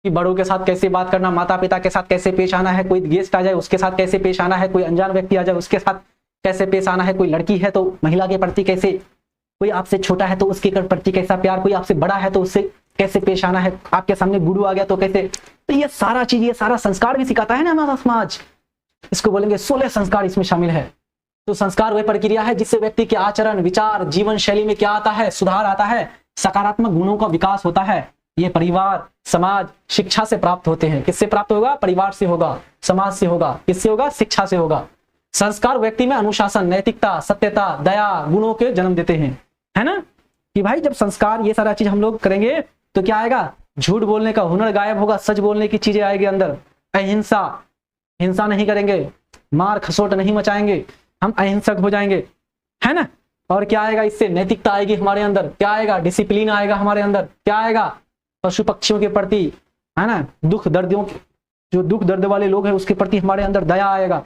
कि बड़ों के साथ कैसे बात करना, माता पिता के साथ कैसे पेश आना है, कोई गेस्ट आ जाए उसके साथ कैसे पेश आना है, कोई अनजान व्यक्ति आ जाए उसके साथ कैसे पेश आना है, कोई लड़की है तो महिला के प्रति कैसे, कोई आपसे छोटा है तो उसके प्रति कैसा प्यार, कोई आपसे बड़ा है तो उससे कैसे पेश आना है, आपके सामने गुरु आ गया तो कैसे। तो ये सारा चीज, ये सारा संस्कार भी सिखाता है ना हमारा समाज, इसको बोलेंगे 16 संस्कार इसमें शामिल है। तो संस्कार वह प्रक्रिया है जिससे व्यक्ति के आचरण, विचार, जीवन शैली में क्या आता है, सुधार आता है, सकारात्मक गुणों का विकास होता है। ये परिवार, समाज, शिक्षा से प्राप्त होते हैं। किससे प्राप्त होगा, परिवार से होगा, समाज से होगा, किससे होगा, शिक्षा से होगा। संस्कार व्यक्ति में अनुशासन, नैतिकता, सत्यता, दया गुणों के जन्म देते हैं, है ना। कि भाई जब संस्कार, ये सारा चीज हम लोग करेंगे तो क्या आएगा, झूठ बोलने का हुनर गायब होगा, सच बोलने की चीजें आएगी अंदर। अहिंसा, हिंसा नहीं करेंगे, मार खसोट नहीं मचाएंगे, हम अहिंसक हो जाएंगे, है ना। और क्या आएगा, इससे नैतिकता आएगी हमारे अंदर, क्या आएगा, डिसिप्लिन आएगा हमारे अंदर, क्या आएगा, पशु पक्षियों के प्रति, है ना, दुख दर्दियों, जो दुख दर्द वाले लोग हैं उसके प्रति हमारे अंदर दया आएगा,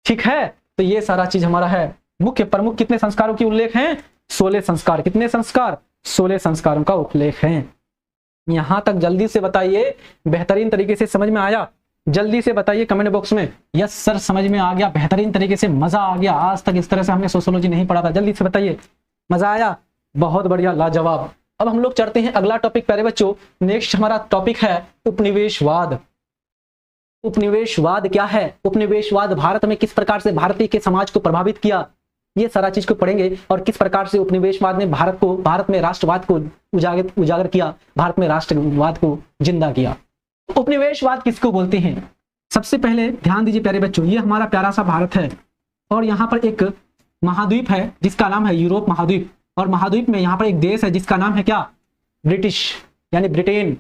ठीक है। तो ये सारा चीज हमारा है। मुख्य प्रमुख कितने संस्कारों की उल्लेख है, 16 संस्कार। कितने संस्कार, 16 संस्कारों का उल्लेख है। यहां तक जल्दी से बताइए, बेहतरीन तरीके से समझ में आया, जल्दी से बताइए कमेंट बॉक्स में, यस सर समझ में आ गया, बेहतरीन तरीके से, मजा आ गया, आज तक इस तरह से हमने सोशियोलॉजी नहीं पढ़ा था। जल्दी से बताइए, मजा आया, बहुत बढ़िया, लाजवाब। अब हम लोग चढ़ते हैं अगला टॉपिक प्यारे बच्चों। नेक्स्ट हमारा टॉपिक है उपनिवेशवाद। उपनिवेशवाद क्या है, उपनिवेशवाद भारत में किस प्रकार से भारतीय के समाज को प्रभावित किया, ये सारा चीज को पढ़ेंगे। और किस प्रकार से उपनिवेशवाद ने भारत में राष्ट्रवाद को उजागर किया, भारत में राष्ट्रवाद को जिंदा किया। उपनिवेशवाद किसको बोलते हैं, सबसे पहले ध्यान दीजिए प्यारे बच्चों, ये हमारा प्यारा सा भारत है और यहाँ पर एक महाद्वीप है जिसका नाम है यूरोप महाद्वीप। और महाद्वीप में यहाँ पर एक देश है जिसका नाम है क्या, ब्रिटिश, यानी ब्रिटेन,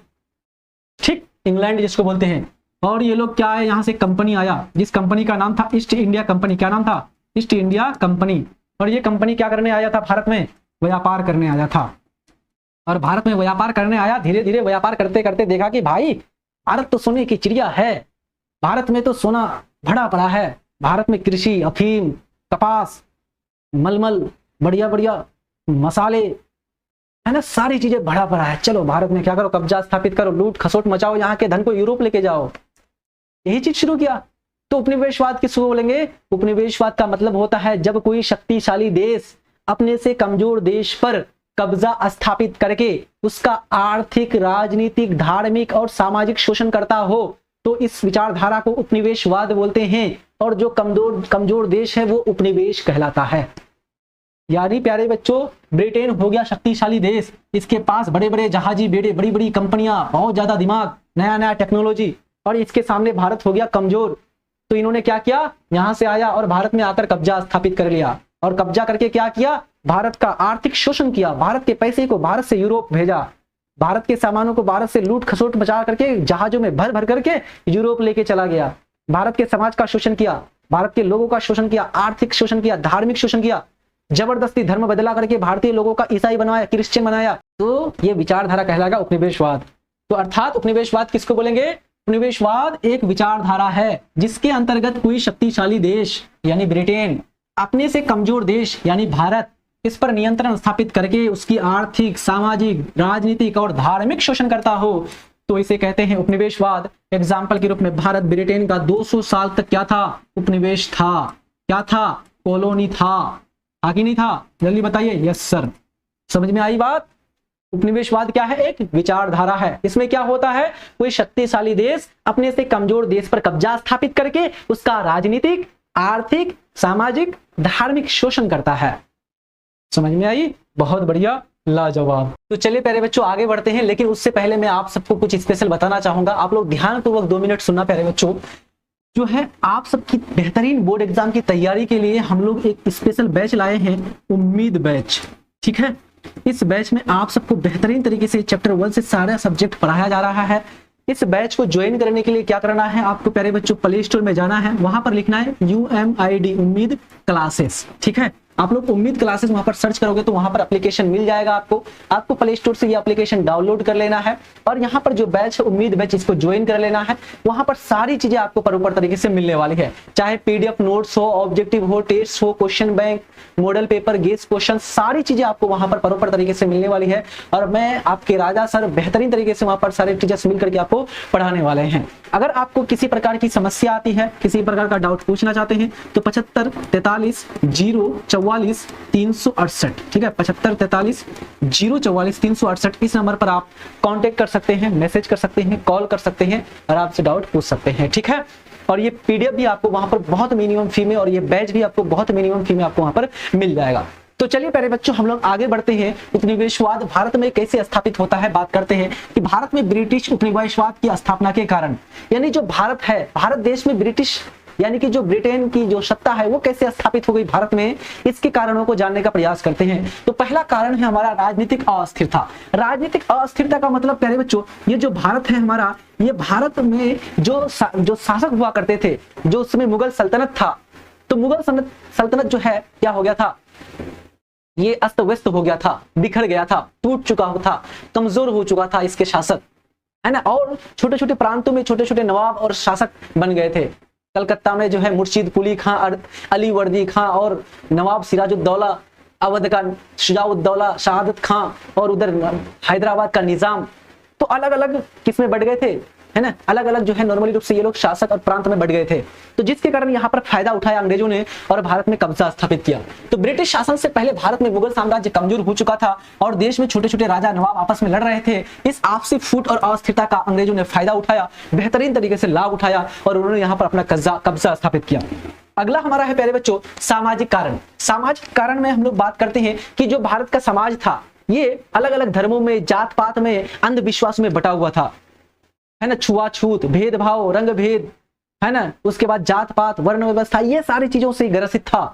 ठीक, इंग्लैंड जिसको बोलते हैं। और ये लोग क्या है, यहाँ से कंपनी आया जिस कंपनी का नाम था ईस्ट इंडिया कंपनी। क्या नाम था, ईस्ट इंडिया कंपनी। और ये कंपनी क्या करने आया था, भारत में व्यापार करने आया था। और भारत में व्यापार करने आया, धीरे धीरे व्यापार करते करते देखा कि भाई भारत तो सोने की चिड़िया है, भारत में तो सोना भरा पड़ा है, भारत में कृषि, अफीम, कपास, मलमल, बढ़िया बढ़िया मसाले, है ना, सारी चीजें भरा पड़ा है। चलो भारत में क्या करो, कब्जा स्थापित करो, लूट खसोट मचाओ, यहाँ के धन को यूरोप लेके जाओ, यही चीज शुरू किया। तो उपनिवेशवाद किसको बोलेंगे? उपनिवेशवाद का मतलब होता है जब कोई शक्तिशाली देश अपने से कमजोर देश पर कब्जा स्थापित करके उसका आर्थिक, राजनीतिक, धार्मिक और सामाजिक शोषण करता हो, तो इस विचारधारा को उपनिवेशवाद बोलते हैं। और जो कमजोर देश है वो उपनिवेश कहलाता है। यानी प्यारे बच्चों, ब्रिटेन हो गया शक्तिशाली देश, इसके पास बड़े बड़े जहाजी बेड़े, बड़ी बड़ी कंपनियां, बहुत ज्यादा दिमाग, नया नया टेक्नोलॉजी, और इसके सामने भारत हो गया कमजोर। तो इन्होंने क्या किया, यहां से आया और भारत में आकर कब्जा स्थापित कर लिया, और कब्जा करके क्या किया, भारत का आर्थिक शोषण किया, भारत के पैसे को भारत से यूरोप भेजा, भारत के सामानों को भारत से लूट खसोट मचा करके जहाजों में भर भर करके यूरोप लेके चला गया, भारत के समाज का शोषण किया, भारत के लोगों का शोषण किया, आर्थिक शोषण किया, धार्मिक शोषण किया, जबरदस्ती धर्म बदला करके भारतीय लोगों का ईसाई बनाया, क्रिश्चियन बनाया। तो ये विचारधारा कहलाएगा उपनिवेशवाद। तो अर्थात उपनिवेशवाद किसको बोलेंगे? उपनिवेशवाद एक विचारधारा है जिसके अंतर्गत कोई शक्तिशाली देश यानी ब्रिटेन अपने से कमजोर देश यानी भारत, इस पर नियंत्रण स्थापित करके उसकी आर्थिक, सामाजिक, राजनीतिक और धार्मिक शोषण करता हो, तो इसे कहते हैं उपनिवेशवाद। एग्जाम्पल के रूप में भारत ब्रिटेन का 200 साल तक क्या था? उपनिवेश था। क्या था? कॉलोनी था। आगे नहीं था? जल्दी बताइए। यस सर, समझ में आई बात? उपनिवेशवाद क्या है? एक विचारधारा है। इसमें क्या होता है, कोई शक्तिशाली देश अपने से कमजोर देश पर कब्जा स्थापित करके उसका राजनीतिक, आर्थिक, सामाजिक, धार्मिक शोषण करता है। समझ में आई? बहुत बढ़िया, लाजवाब। तो चलिए प्यारे बच्चों आगे बढ़ते हैं, लेकिन उससे पहले मैं आप सबको कुछ स्पेशल बताना चाहूंगा। आप लोग ध्यानपूर्वक 2 मिनट सुनना प्यारे बच्चों। जो है आप सबकी बेहतरीन बोर्ड एग्जाम की तैयारी के लिए हम लोग एक स्पेशल बैच लाए हैं, उम्मीद बैच। ठीक है, इस बैच में आप सबको बेहतरीन तरीके से चैप्टर 1 से सारा सब्जेक्ट पढ़ाया जा रहा है। इस बैच को ज्वाइन करने के लिए क्या करना है, आपको प्यारे बच्चों प्ले स्टोर में जाना है, वहां पर लिखना है UMID, उम्मीद क्लासेस। ठीक है, आप लोग उम्मीद क्लासेस वहां पर सर्च करोगे तो वहां पर एप्लीकेशन मिल जाएगा। आपको प्ले स्टोर से ये एप्लीकेशन डाउनलोड कर लेना है और यहाँ पर जो बैच है उम्मीद बैच, इसको ज्वाइन कर लेना है। वहां पर सारी चीजें आपको प्रॉपर तरीके से मिलने वाली है, चाहे PDF नोट्स हो, ऑब्जेक्टिव हो, टेस्ट हो, question bank, model paper, guess question, सारी चीजें आपको वहां पर प्रॉपर तरीके से मिलने वाली है। और मैं आपके राजा सर बेहतरीन तरीके से वहां पर सारे टीचर्स मिल करके आपको पढ़ाने वाले हैं। अगर आपको किसी प्रकार की समस्या आती है, किसी प्रकार का डाउट पूछना चाहते हैं तो 75 43 044 368, ठीक है, 75 43 044 368 इस नंबर पर आप कांटेक्ट कर सकते हैं, मैसेज कर सकते हैं, कॉल कर सकते हैं और आपसे डाउट पूछ सकते हैं। ठीक है, और ये PDF भी आपको वहां पर बहुत मिनिमम फी में और ये बैच भी आपको बहुत मिनिमम फी में आपको वहां पर मिल जाएगा। तो चलिए प्यारे बच्चों हम लोग आगे बढ़ते हैं। उपनिवेशवाद भारत में कैसे स्थापित होता है, बात करते हैं कि भारत में ब्रिटिश उपनिवेशवाद की स्थापना के कारण, यानी जो भारत है, भारत देश में ब्रिटिश यानी कि जो ब्रिटेन की जो सत्ता है वो कैसे स्थापित हो गई भारत में, इसके कारणों को जानने का प्रयास करते हैं। तो पहला कारण है हमारा राजनीतिक अस्थिरता। राजनीतिक अस्थिरता का मतलब प्यारे बच्चों, ये जो भारत है हमारा, ये भारत में जो शासक हुआ करते थे, जो उसमें मुगल सल्तनत था, तो मुगल सल्तनत जो है क्या हो गया था, ये अस्त व्यस्त हो गया था, बिखर गया था, टूट चुका था, कमजोर हो चुका था इसके शासक, है ना। और छोटे छोटे प्रांतों में छोटे छोटे नवाब और शासक बन गए थे। कलकत्ता में जो है मुर्शीद कुली खां, अली वर्दी खां और नवाब सिराजुद्दौला, अवध का शुजाउद्दौला, शहादत खां और उधर हैदराबाद का निजाम, तो अलग अलग किस्में बढ़ गए थे, है ना। अलग अलग जो है नॉर्मली रूप से ये लोग शासक और प्रांत में बढ़ गए थे, तो जिसके कारण यहाँ पर फायदा उठाया अंग्रेजों ने और भारत में कब्जा स्थापित किया। तो ब्रिटिश शासन से पहले भारत में मुगल साम्राज्य कमजोर हो चुका था और देश में छोटे छोटे राजा नवाब आपस में लड़ रहे थे। इस आपसी फूट और अस्थिरता का अंग्रेजों ने फायदा उठाया, बेहतरीन तरीके से लाभ उठाया और उन्होंने यहाँ पर अपना कब्जा स्थापित किया। अगला हमारा है प्यारे बच्चों सामाजिक कारण। सामाजिक कारण में हम लोग बात करते हैं कि जो भारत का समाज था ये अलग अलग धर्मों में, जात पात में, अंधविश्वास में बटा हुआ था, है ना। छुआछूत, भेदभाव, रंग भेद, है ना, उसके बाद जात पात, वर्ण व्यवस्था, ये सारी चीजों से ग्रसित था।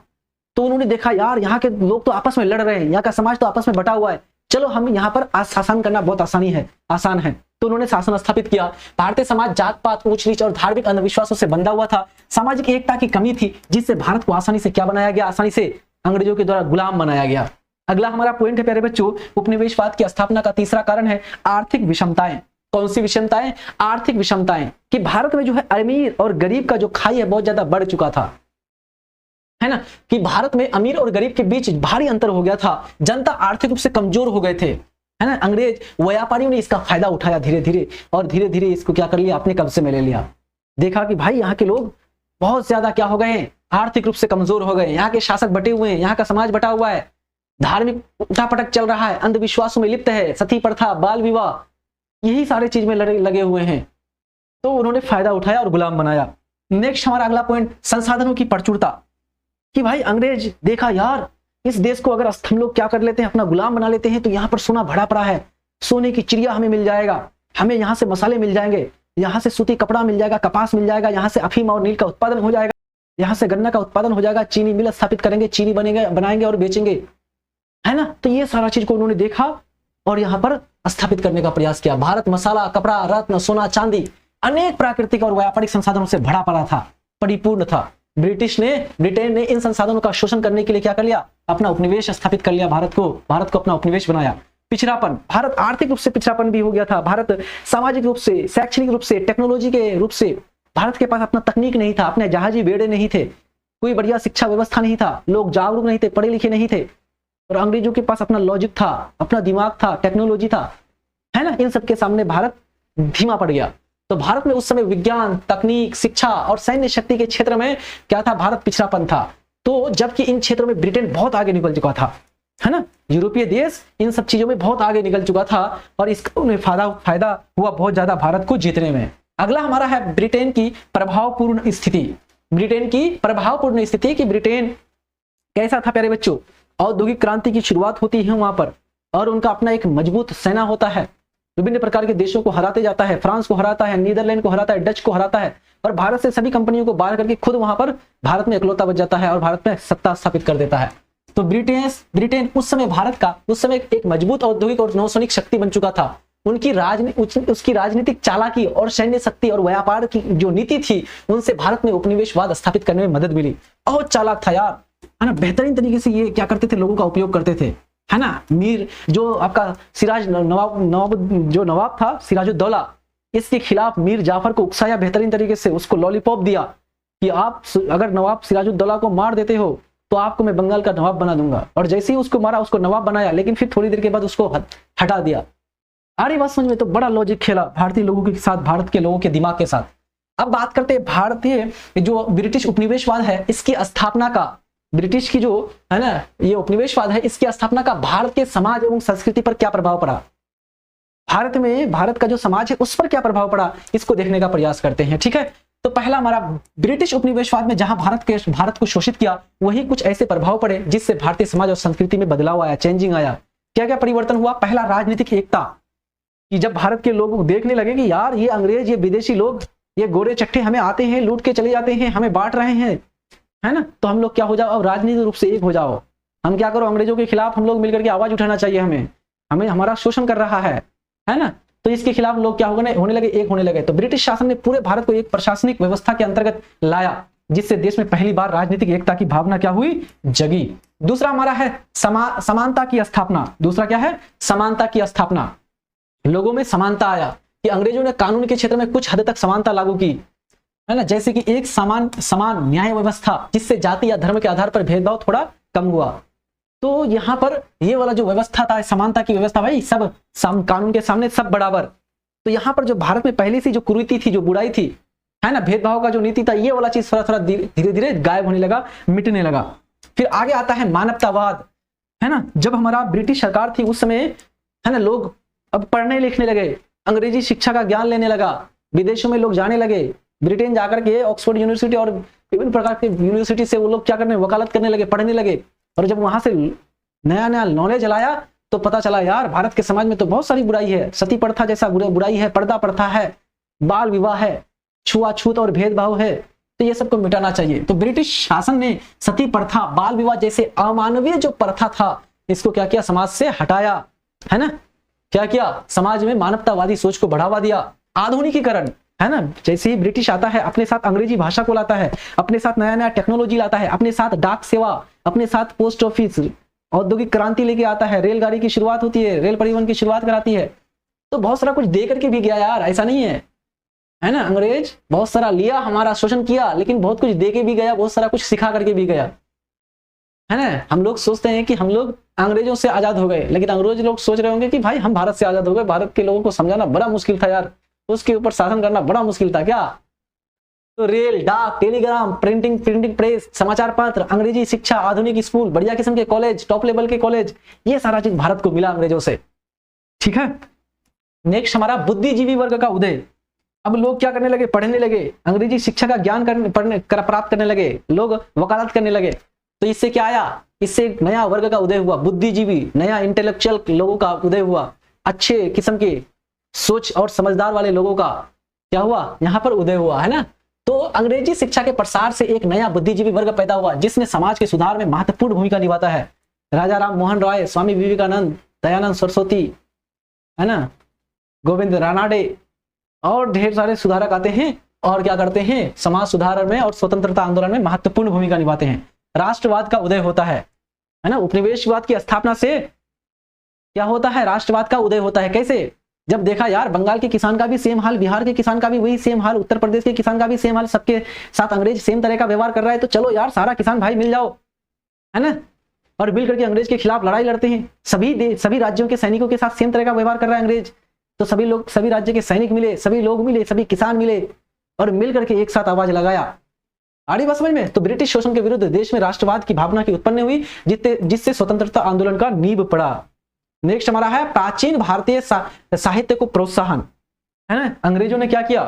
तो उन्होंने देखा यार यहाँ के लोग तो आपस में लड़ रहे हैं, यहाँ का समाज तो आपस में बटा हुआ है, चलो हम यहाँ पर शासन करना बहुत आसान है। तो उन्होंने शासन स्थापित किया। भारतीय समाज जात पात, ऊंच नीच और धार्मिक अंधविश्वासों से बंधा हुआ था। सामाजिक एकता की कमी थी जिससे भारत को आसानी से क्या बनाया गया, आसानी से अंग्रेजों के द्वारा गुलाम बनाया गया। अगला हमारा पॉइंट है प्यारे बच्चों उपनिवेशवाद की स्थापना का तीसरा कारण है आर्थिक विषमताएं। कौन सी विषमताएं? आर्थिक विषमताएं, कि भारत में जो है अमीर और गरीब का जो खाई है बहुत ज्यादा बढ़ चुका था, है है ना, कि भारत में अमीर और गरीब के बीच भारी अंतर हो गया था, जनता आर्थिक रूप से कमजोर हो गए थे, है ना। अंग्रेज व्यापारियों ने इसका फायदा उठाया धीरे धीरे, और धीरे धीरे इसको क्या कर लिया, अपने कब्जे में ले लिया। देखा कि भाई यहाँ के लोग बहुत ज्यादा क्या हो गए हैं, आर्थिक रूप से कमजोर हो गए, यहाँ के शासक बटे हुए हैं, यहाँ का समाज बटा हुआ है, धार्मिक उठापटक चल रहा है, अंधविश्वासों में लिप्त है, सती प्रथा, बाल विवाह, यही सारे चीज में लगे हुए हैं। तो उन्होंने फायदा उठाया और गुलाम बनाया। नेक्स्ट हमारा अगला पॉइंट, संसाधनों की प्रचुरता, कि भाई अंग्रेज देखा यार इस देश को अगर हम लोग क्या कर लेते हैं, अपना गुलाम बना लेते हैं, तो यहाँ पर सोना भरा पड़ा है, सोने की चिड़िया हमें मिल जाएगा, हमें यहाँ से मसाले मिल जाएंगे, यहाँ से सूती कपड़ा मिल जाएगा, कपास मिल जाएगा, यहाँ से अफीम और नील का उत्पादन हो जाएगा, यहाँ से गन्ना का उत्पादन हो जाएगा, चीनी मिल स्थापित करेंगे, चीनी बनाएंगे और बेचेंगे, है ना। तो ये सारा चीज को उन्होंने देखा और यहाँ पर स्थापित करने का प्रयास किया। भारत मसाला, कपड़ा, रत्न, सोना, चांदी, अनेक प्राकृतिक और व्यापारिक संसाधनों से भरा पड़ा था, परिपूर्ण था। ब्रिटेन ने इन संसाधनों का शोषण करने के लिए क्या कर लिया, अपना उपनिवेश स्थापित कर लिया, भारत को अपना उपनिवेश बनाया। पिछड़ापन, भारत आर्थिक रूप से पिछड़ापन भी हो गया था, भारत सामाजिक रूप से, शैक्षणिक रूप से, टेक्नोलॉजी के रूप से भारत के पास अपना तकनीक नहीं था, अपने जहाजी बेड़े नहीं थे, कोई बढ़िया शिक्षा व्यवस्था नहीं था, लोग जागरूक नहीं थे, पढ़े लिखे नहीं थे, और अंग्रेजों के पास अपना लॉजिक था, अपना दिमाग था, टेक्नोलॉजी था, है ना। इन सबके सामने भारत धीमा पड़ गया। तो भारत में उस समय विज्ञान, तकनीक, शिक्षा और सैन्य शक्ति के क्षेत्र में क्या था, भारत पिछड़ापन था। तो जबकि इन क्षेत्रों में ब्रिटेन बहुत आगे निकल चुका था, है ना, यूरोपीय देश इन सब चीजों में बहुत आगे निकल चुका था, और इसका उन्हें फायदा हुआ बहुत ज्यादा भारत को जीतने में। अगला हमारा है ब्रिटेन की प्रभावपूर्ण स्थिति। ब्रिटेन की प्रभावपूर्ण स्थिति, कि ब्रिटेन कैसा था प्यारे बच्चों, औद्योगिक क्रांति की शुरुआत होती है वहां पर, और उनका अपना एक मजबूत सेना होता है, विभिन्न प्रकार के देशों को हराते जाता है, फ्रांस को हराता है, नीदरलैंड को हराता है, डच को हराता है, और भारत से सभी कंपनियों को बाहर करके खुद वहां पर भारत में इकलौता बच जाता है और भारत में सत्ता स्थापित कर देता है। तो ब्रिटेन उस समय भारत का एक मजबूत औद्योगिक और नौसैनिक शक्ति बन चुका था। उसकी राजनीतिक चालाकी और सैन्य शक्ति और व्यापार की जो नीति थी, उनसे भारत में उपनिवेशवाद स्थापित करने में मदद मिली। बहुत चालाक था यार, है ना, बेहतरीन तरीके से ये क्या करते थे, लोगों का उपयोग करते थे, है ना। मीर जो आपका नवाब था, सिराजुद्दौला, इसके खिलाफ मीर जाफर को उकसाया बेहतरीन तरीके से, उसको लॉलीपॉप दिया कि आप अगर नवाब सिराजुद्दौला को मार देते हो तो आपको मैं बंगाल का नवाब बना दूंगा। और जैसे ही उसको मारा, उसको नवाब बनाया, लेकिन फिर थोड़ी देर के बाद उसको हटा दिया। आ रही बात समझ में? तो बड़ा लॉजिक खेला भारतीय लोगों के साथ, भारत के लोगों के दिमाग के साथ। अब बात करते हैं भारतीय जो ब्रिटिश उपनिवेशवाद है, इसकी स्थापना का, ब्रिटिश की जो है ना ये उपनिवेशवाद है, इसकी स्थापना का भारत के समाज एवं संस्कृति पर क्या प्रभाव पड़ा, भारत का जो समाज है उस पर क्या प्रभाव पड़ा, इसको देखने का प्रयास करते हैं। ठीक है, तो पहला हमारा ब्रिटिश उपनिवेशवाद में जहां भारत को शोषित किया, वही कुछ ऐसे प्रभाव पड़े जिससे भारतीय समाज और संस्कृति में बदलाव आया, चेंजिंग आया। क्या क्या परिवर्तन हुआ? पहला, राजनीतिक एकता, कि जब भारत के लोग देखने लगे कि यार ये अंग्रेज, ये विदेशी लोग, ये गोरे चट्टे हमें आते हैं, लूट के चले जाते हैं, हमें बांट रहे हैं, है ना, तो हम लोग क्या हो जाओ, अब राजनीतिक रूप से एक हो जाओ, हम क्या करो, अंग्रेजों के खिलाफ हम लोग मिलकर के आवाज उठाना चाहिए, हमें हमारा शोषण कर रहा है ना, तो इसके खिलाफ लोग क्या होने लगे, एक होने लगे। तो ब्रिटिश शासन ने पूरे भारत को एक प्रशासनिक व्यवस्था के अंतर्गत लाया, जिससे देश में पहली बार राजनीतिक एकता की भावना क्या हुई, जगी। दूसरा हमारा है समानता की स्थापना। दूसरा क्या है? समानता की स्थापना। लोगों में समानता आया कि अंग्रेजों ने कानून के क्षेत्र में कुछ हद तक समानता लागू की, है ना, जैसे कि एक समान न्याय व्यवस्था, जिससे जाति या धर्म के आधार पर भेदभाव थोड़ा कम हुआ। तो यहाँ पर ये वाला जो व्यवस्था था, समानता की व्यवस्था, भाई सब कानून के सामने सब बराबर। तो यहाँ पर जो भारत में पहले से जो कुरीति थी, जो बुराई थी, है ना, भेदभाव का जो नीति था, ये वाला चीज थोड़ा धीरे धीरे गायब होने लगा, मिटने लगा। फिर आगे आता है मानवतावाद, है ना। जब हमारा ब्रिटिश सरकार थी उस समय, है ना, लोग अब पढ़ने लिखने लगे, अंग्रेजी शिक्षा का ज्ञान लेने लगा, विदेशों में लोग जाने लगे, ब्रिटेन जाकर के ऑक्सफोर्ड यूनिवर्सिटी और विभिन्न प्रकार की यूनिवर्सिटी से वो लोग क्या करने, वकालत करने लगे, पढ़ने लगे। और जब वहां से नया नया नॉलेज लाया तो पता चला यार भारत के समाज में तो बहुत सारी बुराई है, सती प्रथा जैसा बुराई है, पर्दा प्रथा है, बाल विवाह है, छुआछूत और भेदभाव है, तो ये सबको मिटाना चाहिए। तो ब्रिटिश शासन ने सती प्रथा, बाल विवाह जैसे अमानवीय जो प्रथा था, इसको क्या किया, समाज से हटाया, है ना। क्या किया? समाज में मानवतावादी सोच को बढ़ावा दिया। आधुनिकीकरण, है ना, जैसे ही ब्रिटिश आता है, अपने साथ अंग्रेजी भाषा को लाता है, अपने साथ नया नया टेक्नोलॉजी लाता है, अपने साथ डाक सेवा, अपने साथ पोस्ट ऑफिस, औद्योगिक क्रांति लेके आता है, रेलगाड़ी की शुरुआत होती है, रेल परिवहन की शुरुआत कराती है। तो बहुत सारा कुछ दे करके भी गया यार, ऐसा नहीं है ना। अंग्रेज बहुत सारा लिया, हमारा शोषण किया, लेकिन बहुत कुछ दे के भी गया, बहुत सारा कुछ सिखा करके भी गया। है ना। हम लोग सोचते हैं कि हम लोग अंग्रेजों से आजाद हो गए, लेकिन अंग्रेज लोग सोच रहे होंगे कि भाई हम भारत से आजाद हो गए, भारत के लोगों को समझाना बड़ा मुश्किल था यार, उसके ऊपर शासन करना बड़ा मुश्किल था क्या। तो रेल, डाक, टेलीग्राम, प्रिंटिंग प्रेस, समाचार पत्र, अंग्रेजी शिक्षा, आधुनिक स्कूल, बढ़िया किस्म के कॉलेज, टॉप लेवल के कॉलेज, ये सारा चीज भारत को मिला अंग्रेजों से। ठीक है, नेक्स्ट हमारा बुद्धिजीवी वर्ग का उदय। अब लोग क्या करने लगे, पढ़ने लगे, अंग्रेजी शिक्षा का ज्ञान प्राप्त करने लगे, लोग वकालत करने लगे। तो इससे क्या आया, इससे एक नया वर्ग का उदय हुआ, बुद्धिजीवी, नया इंटेलेक्चुअल लोगों का उदय हुआ, अच्छे किस्म के सोच और समझदार वाले लोगों का क्या हुआ, यहाँ पर उदय हुआ, है ना। तो अंग्रेजी शिक्षा के प्रसार से एक नया बुद्धिजीवी वर्ग पैदा हुआ जिसने समाज के सुधार में महत्वपूर्ण भूमिका निभाता है। राजा राम मोहन राय, स्वामी विवेकानंद, दयानंद सरस्वती, है ना, गोविंद रानाडे और ढेर सारे सुधारक आते हैं और क्या करते हैं, समाज सुधार में और स्वतंत्रता आंदोलन में महत्वपूर्ण भूमिका निभाते हैं। राष्ट्रवाद का उदय होता है ना। उपनिवेशवाद की स्थापना से क्या होता है, राष्ट्रवाद का उदय होता है। कैसे, जब देखा यार बंगाल के किसान का भी सेम हाल, बिहार के किसान का भी वही सेम हाल, उत्तर प्रदेश के किसान का भी सेम हाल, सबके साथ अंग्रेज सेम तरह का व्यवहार कर रहा है, तो चलो यार सारा किसान भाई मिल जाओ, है ना, और मिल करके अंग्रेज के खिलाफ लड़ाई लड़ते हैं। सभी राज्यों के सैनिकों के साथ सेम तरह का व्यवहार कर रहा है अंग्रेज, तो सभी लोग, सभी राज्य के सैनिक मिले, सभी लोग मिले, सभी किसान मिले और मिल करके एक साथ आवाज लगाया। आ रही बात समझ में। तो ब्रिटिश शोषण के विरुद्ध देश में राष्ट्रवाद की भावना की उत्पन्न हुई जिससे स्वतंत्रता आंदोलन का नींव पड़ा। नेक्स्ट हमारा है प्राचीन भारतीय साहित्य को प्रोत्साहन, है ना। अंग्रेजों ने क्या किया,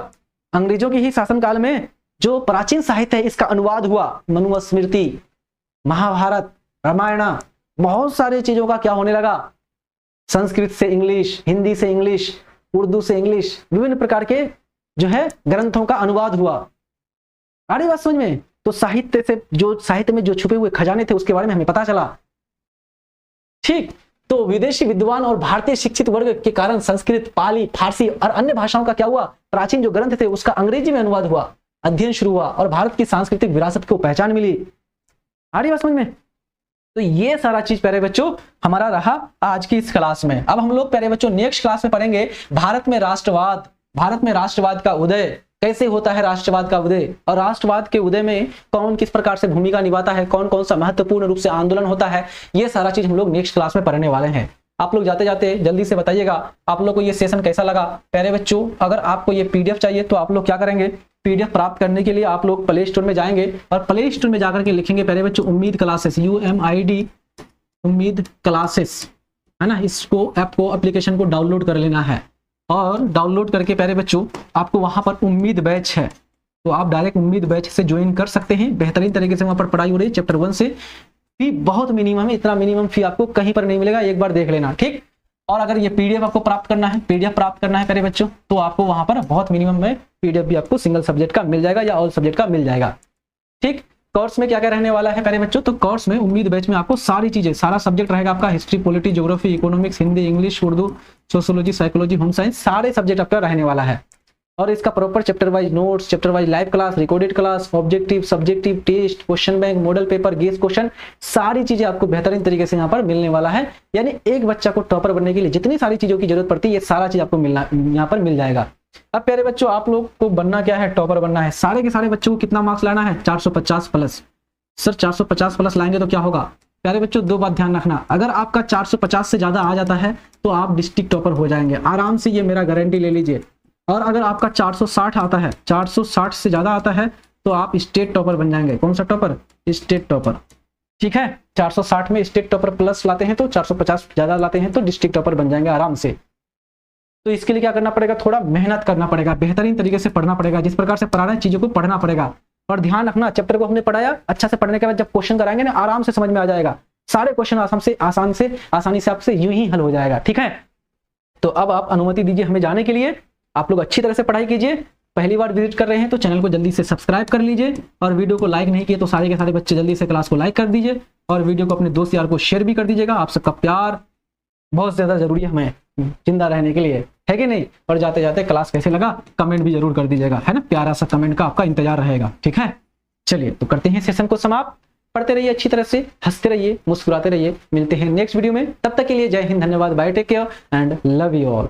अंग्रेजों के ही शासनकाल में जो प्राचीन साहित्य है इसका अनुवाद हुआ, मनुस्मृति, महाभारत, रामायण, बहुत सारी चीजों का क्या होने लगा, संस्कृत से इंग्लिश, हिंदी से इंग्लिश, उर्दू से इंग्लिश, विभिन्न प्रकार के जो है ग्रंथों का अनुवाद हुआ। आ रही बात समझ में। तो साहित्य में जो छुपे हुए खजाने थे उसके बारे में हमें पता चला। ठीक, तो विदेशी विद्वान और भारतीय शिक्षित वर्ग के कारण संस्कृत, पाली, फारसी और अन्य भाषाओं का क्या हुआ, प्राचीन जो ग्रंथ थे उसका अंग्रेजी में अनुवाद हुआ, अध्ययन शुरू हुआ और भारत की सांस्कृतिक विरासत को पहचान मिली। आ रही बात समझ में। तो ये सारा चीज प्यारे बच्चों हमारा रहा आज की इस क्लास में। अब हम लोग प्यारे बच्चों नेक्स्ट क्लास में पढ़ेंगे भारत में राष्ट्रवाद का उदय कैसे होता है, राष्ट्रवाद का उदय, और राष्ट्रवाद के उदय में कौन किस प्रकार से भूमिका निभाता है, कौन कौन सा महत्वपूर्ण रूप से आंदोलन होता है, ये सारा चीज हम लोग नेक्स्ट क्लास में पढ़ने वाले हैं। आप लोग जाते जाते जल्दी से बताइएगा आप लोग को ये सेशन कैसा लगा। प्यारे बच्चों अगर आपको ये पीडीएफ चाहिए तो आप लोग क्या करेंगे, पीडीएफ प्राप्त करने के लिए आप लोग प्ले स्टोर में जाएंगे और प्ले स्टोर में जाकर के लिखेंगे प्यारे बच्चों उम्मीद क्लासेस, UMID उम्मीद क्लासेस, है ना। इसको ऐप को, एप्लीकेशन को डाउनलोड कर लेना है और डाउनलोड करके प्यारे बच्चों आपको वहां पर उम्मीद बैच है तो आप डायरेक्ट उम्मीद बैच से ज्वाइन कर सकते हैं। बेहतरीन तरीके से वहां पर पढ़ाई हो रही है। चैप्टर 1 से फी बहुत मिनिमम है, इतना मिनिमम फी आपको कहीं पर नहीं मिलेगा, एक बार देख लेना, ठीक। और अगर ये पीडीएफ आपको प्राप्त करना है प्यारे बच्चों तो आपको वहां पर बहुत मिनिमम में पीडीएफ भी आपको सिंगल सब्जेक्ट का मिल जाएगा या ऑल सब्जेक्ट का मिल जाएगा, ठीक। कोर्स में क्या क्या रहने वाला है प्यारे बच्चों, तो कोर्स में उम्मीद बैच में आपको सारी चीजें, सारा सब्जेक्ट रहेगा आपका, history, polity, geography, economics, Hindi, English, Urdu, sociology, psychology, home science, सारे सब्जेक्ट आपका रहने वाला है। और इसका proper chapter wise notes, chapter wise live class, recorded class, objective, subjective, test, question bank, model paper, guess question, सारी चीजें आपको बेहतरीन तरीके से यहाँ पर मिलने वाला है। यानी एक बच्चा को टॉपर बनने के लिए जितनी सारी चीजों की जरूरत पड़ती है ये सारा चीज आपको यहाँ पर मिल जाएगा। अब प्यारे बच्चों आप लोग को बनना क्या है, टॉपर बनना है। सारे के सारे बच्चों को कितना मार्क्स लाना है, 450 प्लस। सर 450 प्लस लाएंगे तो क्या होगा प्यारे बच्चों, दो बात ध्यान रखना, अगर आपका 450 से ज्यादा आ जाता है तो आप डिस्ट्रिक्ट टॉपर हो जाएंगे आराम से, ये मेरा गारंटी ले लीजिए। और अगर आपका 460 आता है, 460 से ज्यादा आता है तो आप स्टेट टॉपर बन जाएंगे। कौन सा टॉपर, स्टेट टॉपर, ठीक है। 460 में स्टेट टॉपर प्लस लाते हैं तो 450 ज्यादा लाते हैं तो डिस्ट्रिक्ट टॉपर बन जाएंगे आराम से। तो इसके लिए क्या करना पड़ेगा, थोड़ा मेहनत करना पड़ेगा, बेहतरीन तरीके से पढ़ना पड़ेगा, जिस प्रकार से पढ़ा रहे हैं चीजों को पढ़ना पड़ेगा। और ध्यान रखना चैप्टर को हमने पढ़ाया अच्छा से, पढ़ने के बाद जब क्वेश्चन कराएंगे ना आराम से समझ में आ जाएगा, सारे क्वेश्चन आसानी से आपसे यूं ही हल हो जाएगा, ठीक है। तो अब आप अनुमति दीजिए हमें जाने के लिए। आप लोग अच्छी तरह से पढ़ाई कीजिए। पहली बार विजिट कर रहे हैं तो चैनल को जल्दी से सब्सक्राइब कर लीजिए और वीडियो को लाइक नहीं किए तो सारे के सारे बच्चे जल्दी से क्लास को लाइक कर दीजिए और वीडियो को अपने दोस्त यार को शेयर भी कर दीजिएगा। आप सबका प्यार बहुत ज्यादा जरूरी है हमें जिंदा रहने के लिए, है कि नहीं। और जाते जाते क्लास कैसे लगा कमेंट भी जरूर कर दीजिएगा, है ना, प्यारा सा कमेंट का आपका इंतजार रहेगा, ठीक है। चलिए तो करते हैं सेशन को समाप्त। पढ़ते रहिए अच्छी तरह से, हंसते रहिए, मुस्कुराते रहिए। मिलते हैं नेक्स्ट वीडियो में, तब तक के लिए जय हिंद, धन्यवाद, bye, take care and love you all.